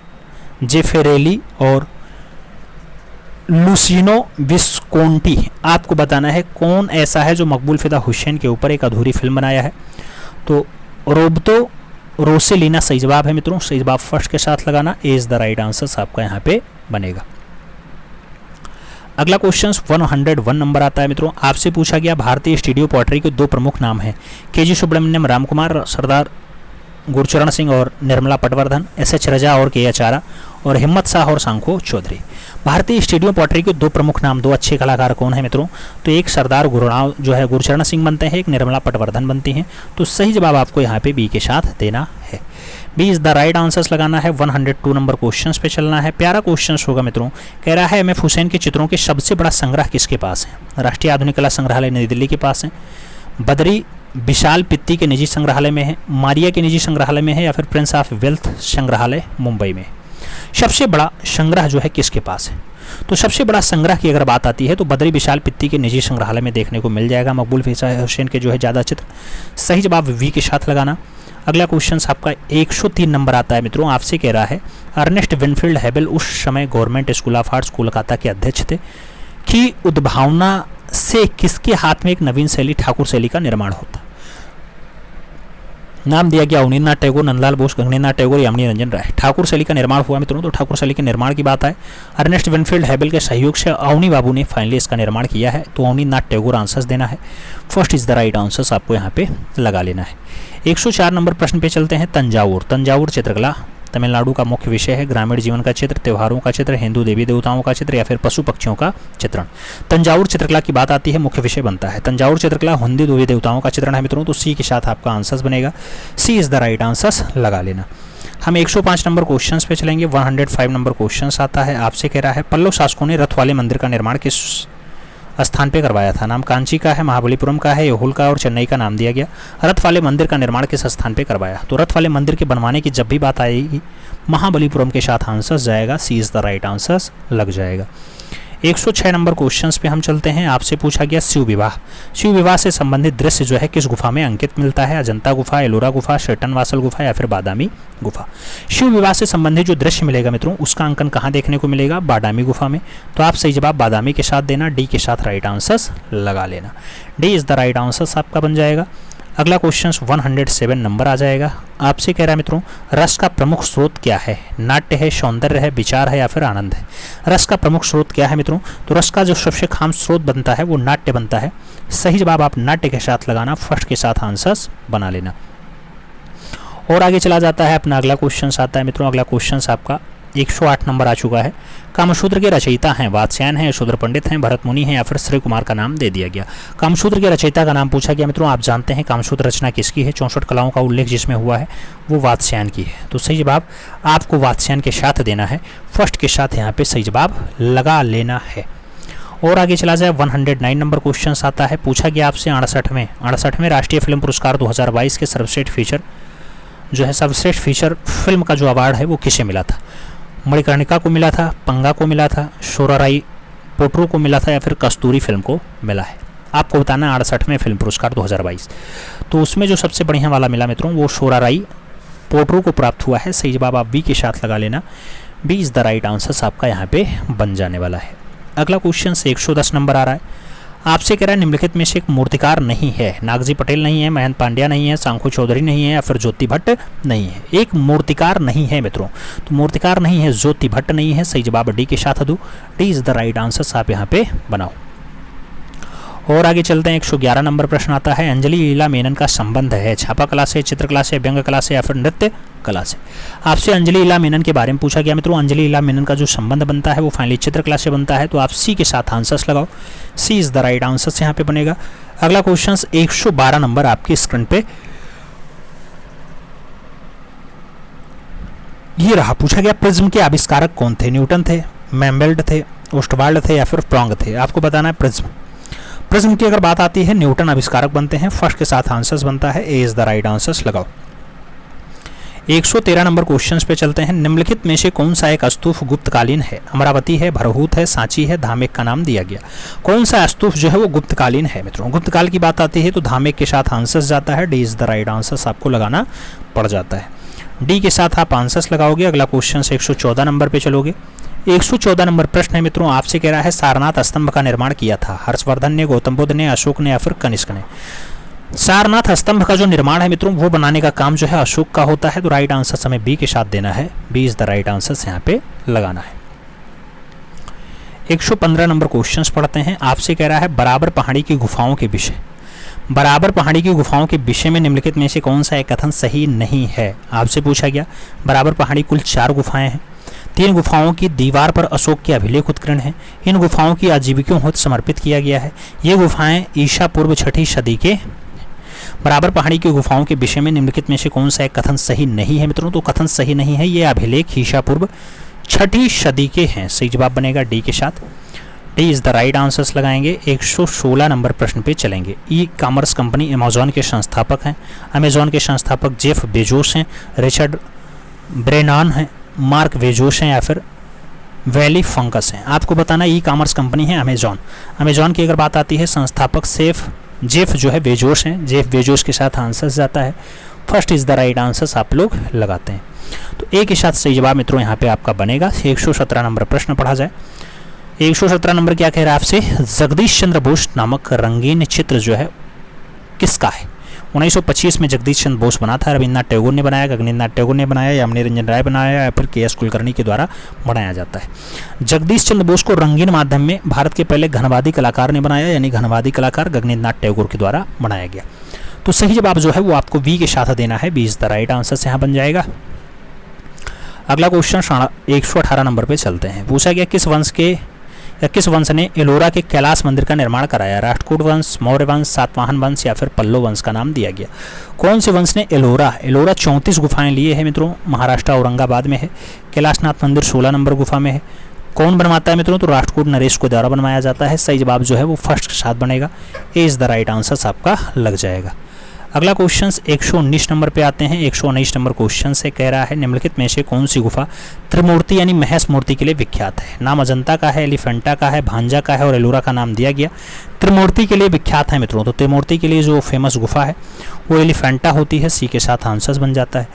जेफेरेली और लुसिनो विस्कोंटी। आपको बताना है कौन ऐसा है जो मकबूल फिदा हुसैन के ऊपर एक अधूरी फिल्म बनाया है। तो रोबर्तो रोसेलिना सही जवाब है मित्रों, सही जवाब फर्स्ट के साथ लगाना, ए इज द राइट आंसर आपका यहाँ पे बनेगा। अगला क्वेश्चन 101 नंबर आता है मित्रों। आपसे पूछा गया भारतीय स्टूडियो पोएट्री के दो प्रमुख नाम हैं, के.जी. सुब्रमण्यम रामकुमार, सरदार गुरचरण सिंह और निर्मला पटवर्धन, एस.एच. रजा और के.एच. आरा और हिम्मत शाह और सांखो चौधरी। भारतीय स्टूडियो पोएट्री के दो प्रमुख नाम, दो अच्छे कलाकार कौन है मित्रों? तो एक सरदार गुरचरण सिंह बनते हैं, एक निर्मला पटवर्धन बनती हैं। तो सही जवाब आपको यहाँ पे बी के साथ देना है, B is the right answers लगाना है। 102 नंबर क्वेश्चंस पे चलना है। प्यारा क्वेश्चन होगा मित्रों। कह रहा है एम.एफ. हुसैन के चित्रों के सबसे बड़ा संग्रह किसके पास है? राष्ट्रीय आधुनिक कला संग्रहालय नई दिल्ली के पास है, बदरी विशाल पित्ती के निजी संग्रहालय में है, मारिया के निजी संग्रहालय में है या फिर प्रिंस ऑफ वेल्थ संग्रहालय मुंबई में। सबसे बड़ा संग्रह जो है किसके पास है? तो सबसे बड़ा संग्रह की अगर बात आती है तो बदरी विशाल पित्ती के निजी संग्रहालय में देखने को मिल जाएगा मकबूल फिदा हुसैन के जो है ज़्यादा चित्र। सही जवाब वी के साथ लगाना। अगला क्वेश्चन आपका 103 नंबर आता है मित्रों। आपसे कह रहा है अर्नेस्ट विनफील्ड हेबल उस समय government school of arts Kolkata के अध्यक्ष थे कि उद्भावना से किसके हाथ में एक नवीन शैली ठाकुर शैली का निर्माण होता? नाम दिया गया अवनींद्रनाथ टैगोर, नंदलाल बोस, गगनेन्द्रनाथ टैगोर, यामिनी रंजन राय। ठाकुर शैली का निर्माण हुआ मित्रों, तो ठाकुर शैली के निर्माण की बात है। अर्नेस्ट विनफील्ड हेबल के सहयोग से अवनी बाबू ने फाइनली इसका निर्माण किया है। तो अवनींद्रनाथ टैगोर आंसर्स देना है, first is the right answers आपको यहाँ पे लगा लेना है। 104 नंबर प्रश्न पे चलते हैं। तंजावुर, तंजावुर चित्रकला तमिलनाडु का मुख्य विषय है। ग्रामीण जीवन का चित्र, त्योहारों का चित्र, हिंदू देवी देवताओं का चित्र या फिर पशु पक्षियों का चित्रण। तंजावुर चित्रकला की बात आती है मुख्य विषय बनता है। तंजावुर चित्रकला हिंदू देवी देवताओं का चित्रण है मित्रों, तो सी के साथ आपका आंसर्स बनेगा, सी इज द राइट आंसर्स लगा लेना। हम 105 नंबर क्वेश्चंस पे चलेंगे। 105 नंबर क्वेश्चंस आता है। आपसे कह रहा है पल्लव शासकों ने रथ वाले मंदिर का निर्माण किस स्थान पे करवाया था? नाम कांची का है, महाबलीपुरम का है, यहोल का और चेन्नई का नाम दिया गया। रथ वाले मंदिर का निर्माण किस स्थान पे करवाया? तो रथ वाले मंदिर के बनवाने की जब भी बात आएगी महाबलीपुरम के साथ आंसर्स जाएगा, सी इज द राइट आंसर्स लग जाएगा। 106 नंबर क्वेश्चंस पे हम चलते हैं। आपसे पूछा गया शिव विवाह, शिव विवाह से संबंधित दृश्य जो है किस गुफा में अंकित मिलता है? अजंता गुफा, एलोरा गुफा, शेटनवासल गुफा या फिर बादामी गुफा। शिव विवाह से संबंधित जो दृश्य मिलेगा मित्रों उसका अंकन कहाँ देखने को मिलेगा? बादामी गुफा में। तो आप सही जवाब बादामी के साथ देना, डी के साथ राइट आंसर्स लगा लेना। D is the right answers आपका बन जाएगा। अगला क्वेश्चन 107 नंबर आ जाएगा। आपसे कह रहा है मित्रों रस का प्रमुख स्रोत क्या है? नाट्य है, सौंदर्य है, विचार है या फिर आनंद है? रस का प्रमुख स्रोत क्या है मित्रों? तो रस का जो सबसे खास स्रोत बनता है वो नाट्य बनता है। सही जवाब आप नाट्य के साथ लगाना, फर्स्ट के साथ आंसर्स बना लेना। और आगे चला जाता है अपना अगला क्वेश्चन आता है मित्रों। अगला क्वेश्चन आपका 108 नंबर आ चुका है। कामसूत्र के रचयिता हैं वात्स्यायन हैं, शूद्र पंडित हैं, भरत मुनि हैं या फिर श्री कुमार का नाम दे दिया गया। कामसूत्र के रचयिता का नाम पूछा गया मित्रों। आप जानते हैं कामसूत्र रचना किसकी है? 64 कलाओं का उल्लेख जिसमें हुआ है वो वात्स्यायन की है। तो सही जवाब आपको वात्स्यायन के साथ देना है, फर्स्ट के साथ यहाँ पे सही जवाब लगा लेना है। और आगे चला जाए 109 नंबर क्वेश्चन आता है। पूछा गया आपसे 68वें राष्ट्रीय फिल्म पुरस्कार 2022 के सर्वश्रेष्ठ फीचर फिल्म का जो अवार्ड है वो किसे मिला था? मणिकर्णिका को मिला था, पंगा को मिला था, शोराराई पोट्रो को मिला था या फिर कस्तूरी फिल्म को मिला है? आपको बताना है 68वें फिल्म पुरस्कार 2022। तो उसमें जो सबसे बढ़िया वाला मिला मित्रों वो शोराराई पोट्रो को प्राप्त हुआ है। सही जवाब आप बी के साथ लगा लेना, B is the right answer आपका यहाँ पे बन जाने वाला है। अगला क्वेश्चन 110 नंबर आ रहा है। आपसे कह रहा है निम्नलिखित में से एक मूर्तिकार नहीं है। नागजी पटेल नहीं है, मयंक पांड्या नहीं है, सांखू चौधरी नहीं है या फिर ज्योति भट्ट नहीं है। एक मूर्तिकार नहीं है मित्रों, तो मूर्तिकार नहीं है, ज्योति भट्ट नहीं है। सही जवाब डी के साथ दो, D is the right answer आप यहाँ पे बनाओ। और आगे चलते हैं 111 नंबर प्रश्न आता है। अंजलि लीला मेनन का संबंध है छापा कला से, चित्रकला से, व्यंग कला से या फिर नृत्य कला से? आपसे अंजलि लीला मेनन के बारे में पूछा गया मित्रों। अंजलि लीला मेनन का जो संबंध बनता है वो फाइनली चित्रकला से बनता है। तो आप सी के साथ आंसर्स लगाओ, सी इज द राइट आंसर यहाँ पे बनेगा। अगला क्वेश्चन 112 नंबर आपकी स्क्रीन पे ये रहा। पूछा गया प्रिज्म के आविष्कारक कौन थे? न्यूटन थे, मैम्बेल्ड थे, ओस्टवाल्ड थे या फिर प्रोंग थे? आपको बताना है प्रिज्म की अगर बात आती है न्यूटन आविष्कारक बनते हैं, फर्स्ट के साथ आंसर्स बनता है, ए इज द राइट आंसर्स लगाओ। 113 नंबर क्वेश्चंस पे चलते हैं। निम्नलिखित में से कौन सा एक स्तूप गुप्तकालीन है? अमरावती है, भरहूत है, सांची है, धामेक का नाम दिया गया। कौन सा स्तूप जो है वो गुप्तकालीन है मित्रों? गुप्तकाल की बात आती है तो धामेक के साथ आंसर्स जाता है, D is the right answers आपको लगाना पड़ जाता है। डी के साथ आप आंसर्स लगाओगे। अगला क्वेश्चन 114 नंबर पे चलोगे। 114 नंबर प्रश्न है मित्रों। आपसे कह रहा है सारनाथ स्तंभ का निर्माण किया था हर्षवर्धन ने, गौतम बुद्ध ने, अशोक ने या फिर कनिष्क ने? सारनाथ स्तंभ का जो निर्माण है मित्रों वो बनाने का काम जो है अशोक का होता है। तो राइट आंसर हमें बी के साथ देना है, B is the right answer यहाँ पे लगाना है। 115 नंबर क्वेश्चंस पढ़ते हैं। आपसे कह रहा है बराबर पहाड़ी की गुफाओं के विषय, बराबर पहाड़ी की गुफाओं के विषय में निम्नलिखित में से कौन सा एक कथन सही नहीं है? आपसे पूछा गया बराबर पहाड़ी कुल 4 गुफाएं हैं। 3 गुफाओं की दीवार पर अशोक के अभिलेख उत्कीर्ण हैं। इन गुफाओं की आजीविकों को समर्पित किया गया है। ये गुफाएं ईसा पूर्व 6ठी सदी के। बराबर पहाड़ी की गुफाओं के विषय में निम्नलिखित में से कौन सा एक कथन सही नहीं है मित्रों? तो कथन सही नहीं है, ये अभिलेख ईसा पूर्व 6ठी सदी के हैं। सही जवाब बनेगा डी के साथ, D is the right answers लगाएंगे। 116 नंबर प्रश्न पे चलेंगे। ई कॉमर्स कंपनी अमेजॉन के संस्थापक हैं। अमेजॉन के संस्थापक जेफ बेजोस हैं, रिचर्ड ब्रेनान हैं, मार्क बेजोस हैं या फिर वैली फंकस हैं? आपको बताना ई कॉमर्स कंपनी है अमेजॉन। अमेजॉन की अगर बात आती है संस्थापक जेफ जो है बेजोस हैं। जेफ बेजोस के साथ आंसर्स जाता है, first is the right answers आप लोग लगाते हैं। तो ए के साथ सही जवाब मित्रों यहाँ पे आपका बनेगा। 117 नंबर प्रश्न पढ़ा जाए। 117 नंबर क्या कह रहा है आपसे? जगदीश चंद्र बोस नामक रंगीन चित्र जो है किसका है? 1925 में जगदीश चंद्र बोस बना था। रविन्द्रनाथ टैगोर ने बनाया, गगनेन्द्र नाथ टैगोर ने बनाया, यामिनी रंजन राय बनाया या फिर के.एस. कुलकर्णी के द्वारा बनाया जाता है। जगदीश चंद्र बोस को रंगीन माध्यम में भारत के पहले घनवादी कलाकार ने बनाया, यानी घनवादी कलाकार गगनेन्द्र नाथ टैगोर के द्वारा बनाया गया। तो सही जवाब जो है वो आपको बी के साथ देना है, B is the right answer यहाँ बन जाएगा। अगला क्वेश्चन 118 नंबर पे चलते हैं। पूछा गया किस वंश ने एलोरा के कैलाश मंदिर का निर्माण कराया? राष्ट्रकूट वंश, मौर्य वंश, सातवाहन वंश या फिर पल्लव वंश का नाम दिया गया। कौन से वंश ने एलोरा 34 गुफाएं लिए हैं मित्रों? महाराष्ट्र औरंगाबाद में है। कैलाशनाथ मंदिर 16 नंबर गुफा में है। कौन बनवाता है मित्रों? तो राष्ट्रकूट नरेश को द्वारा बनवाया जाता है। सही जवाब जो है वो फर्स्ट के साथ बनेगा, ए इज द राइट आंसर आपका लग जाएगा। अगला क्वेश्चन 119 नंबर पे आते हैं। 119 नंबर क्वेश्चन से कह रहा है निम्नलिखित में से कौन सी गुफा त्रिमूर्ति यानी महेश मूर्ति के लिए विख्यात है। नाम अजंता का है, एलिफेंटा का है, भांजा का है और एलोरा का नाम दिया गया। त्रिमूर्ति के लिए विख्यात है मित्रों, तो त्रिमूर्ति के लिए जो फेमस गुफा है वो एलिफेंटा होती है। सी के साथ आंसर बन जाता है।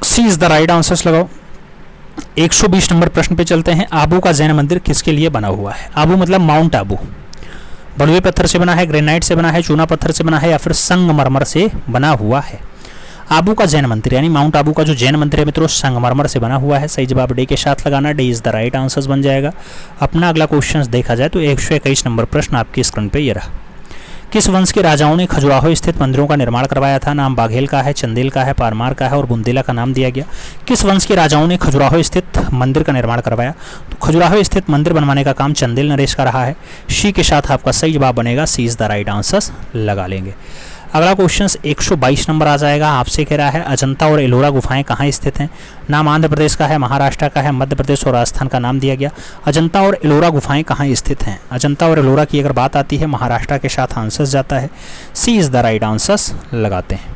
सी इज द राइट आंसर लगाओ। 120 नंबर प्रश्न पे चलते हैं। आबू का जैन मंदिर किसके लिए बना हुआ है। आबू मतलब माउंट आबू। बलुए पत्थर से बना है, ग्रेनाइट से बना है, चूना पत्थर से बना है या फिर संगमरमर से बना हुआ है। आबू का जैन मंदिर यानी माउंट आबू का जो जैन मंदिर है मित्रों संगमरमर से बना हुआ है। सही जवाब डी के साथ लगाना, D is the right answer बन जाएगा। अपना अगला क्वेश्चन देखा जाए तो 121 नंबर प्रश्न आपकी स्क्रीन पे ये रहा। किस वंश के राजाओं ने खजुराहो स्थित मंदिरों का निर्माण करवाया था। नाम बाघेल का है, चंदेल का है, पारमार का है और बुंदेला का नाम दिया गया। किस वंश के राजाओं ने खजुराहो स्थित मंदिर का निर्माण करवाया। तो खजुराहो स्थित मंदिर बनवाने का काम चंदेल नरेश का रहा है। शी के साथ आपका सही जवाब बनेगा, सी इज द राइट आंसर लगा लेंगे। अगला क्वेश्चन 122 नंबर आ जाएगा। आपसे कह रहा है अजंता और एलोरा गुफाएं कहाँ स्थित हैं। नाम आंध्र प्रदेश का है, महाराष्ट्र का है, मध्य प्रदेश और राजस्थान का नाम दिया गया। अजंता और एलोरा गुफाएं कहाँ स्थित हैं। अजंता और एलोरा की अगर बात आती है महाराष्ट्र के साथ आंसर जाता है। सी इज द राइट आंसर लगाते हैं।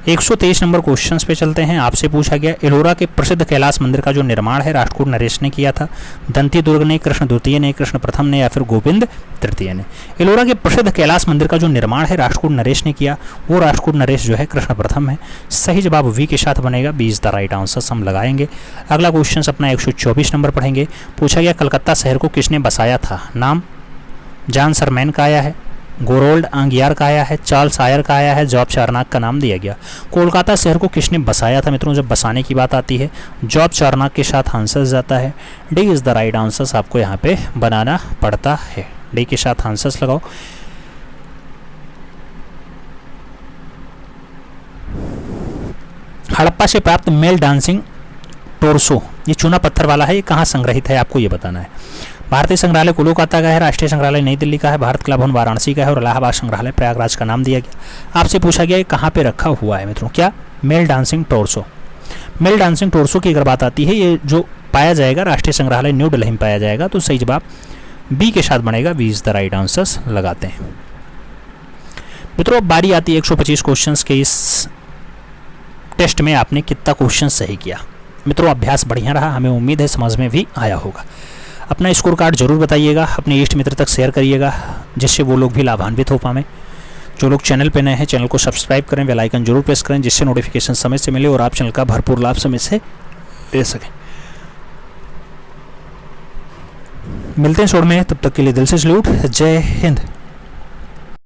123 नंबर क्वेश्चंस पे चलते हैं। आपसे पूछा गया एलोरा के प्रसिद्ध कैलाश मंदिर का जो निर्माण है राष्ट्रकूट नरेश ने किया था। दंती दुर्ग ने, कृष्ण द्वितीय ने, कृष्ण प्रथम ने या फिर गोविंद तृतीय ने। एलोरा के प्रसिद्ध कैलाश मंदिर का जो निर्माण है राष्ट्रकूट नरेश ने किया, वो राष्ट्रकूट नरेश जो है कृष्ण प्रथम है। सही जवाब वी के साथ बनेगा, B is the right answer हम लगाएंगे। अगला क्वेश्चन अपना 124 नंबर पढ़ेंगे। पूछा गया कलकत्ता शहर को किसने बसाया था। नाम जॉन सरमैन का आया है, गोरोल्ड आंगियार का आया है, चार्ल्स आयर का आया है, जॉब चारनाक का नाम दिया गया। कोलकाता शहर को किसने बसाया था मित्रों। जब बसाने की बात आती है जॉब चारनाक के साथ आंसर जाता है। D is the right answer आपको यहाँ पे बनाना पड़ता है। डी के साथ आंसर्स लगाओ। हड़प्पा से प्राप्त मेल डांसिंग टोरसो, ये चूना पत्थर वाला है, ये कहाँ संग्रहित है आपको ये बताना है। भारतीय संग्रहालय कोलकाता का है, राष्ट्रीय संग्रहालय नई दिल्ली का है, भारत कला भवन वाराणसी का है और इलाहाबाद संग्रहालय प्रयागराज का नाम दिया गया। आपसे पूछा गया कहाँ पे रखा हुआ है मित्रों। क्या मेल डांसिंग टोरसो। मेल डांसिंग टोरसो की अगर बात आती है ये जो पाया जाएगा राष्ट्रीय संग्रहालय न्यू दिल्ली में पाया जाएगा। तो सही जवाब बी के साथ बनेगा, B is the right answer लगाते हैं मित्रों। अब बारी आती है 125 क्वेश्चन के। इस टेस्ट में आपने कितना क्वेश्चन सही किया मित्रों। अभ्यास बढ़िया रहा, हमें उम्मीद है समझ में भी आया होगा। अपना स्कोर कार्ड जरूर बताइएगा, अपने इष्ट मित्र तक शेयर करिएगा जिससे वो लोग भी लाभान्वित हो पाएं। जो लोग चैनल पे नए हैं चैनल को सब्सक्राइब करें, बेल आइकन जरूर प्रेस करें जिससे नोटिफिकेशन समय से मिले और आप चैनल का भरपूर लाभ समय से ले सकें। मिलते हैं शोर में, तब तक के लिए दिल से सैल्यूट। जय हिंद।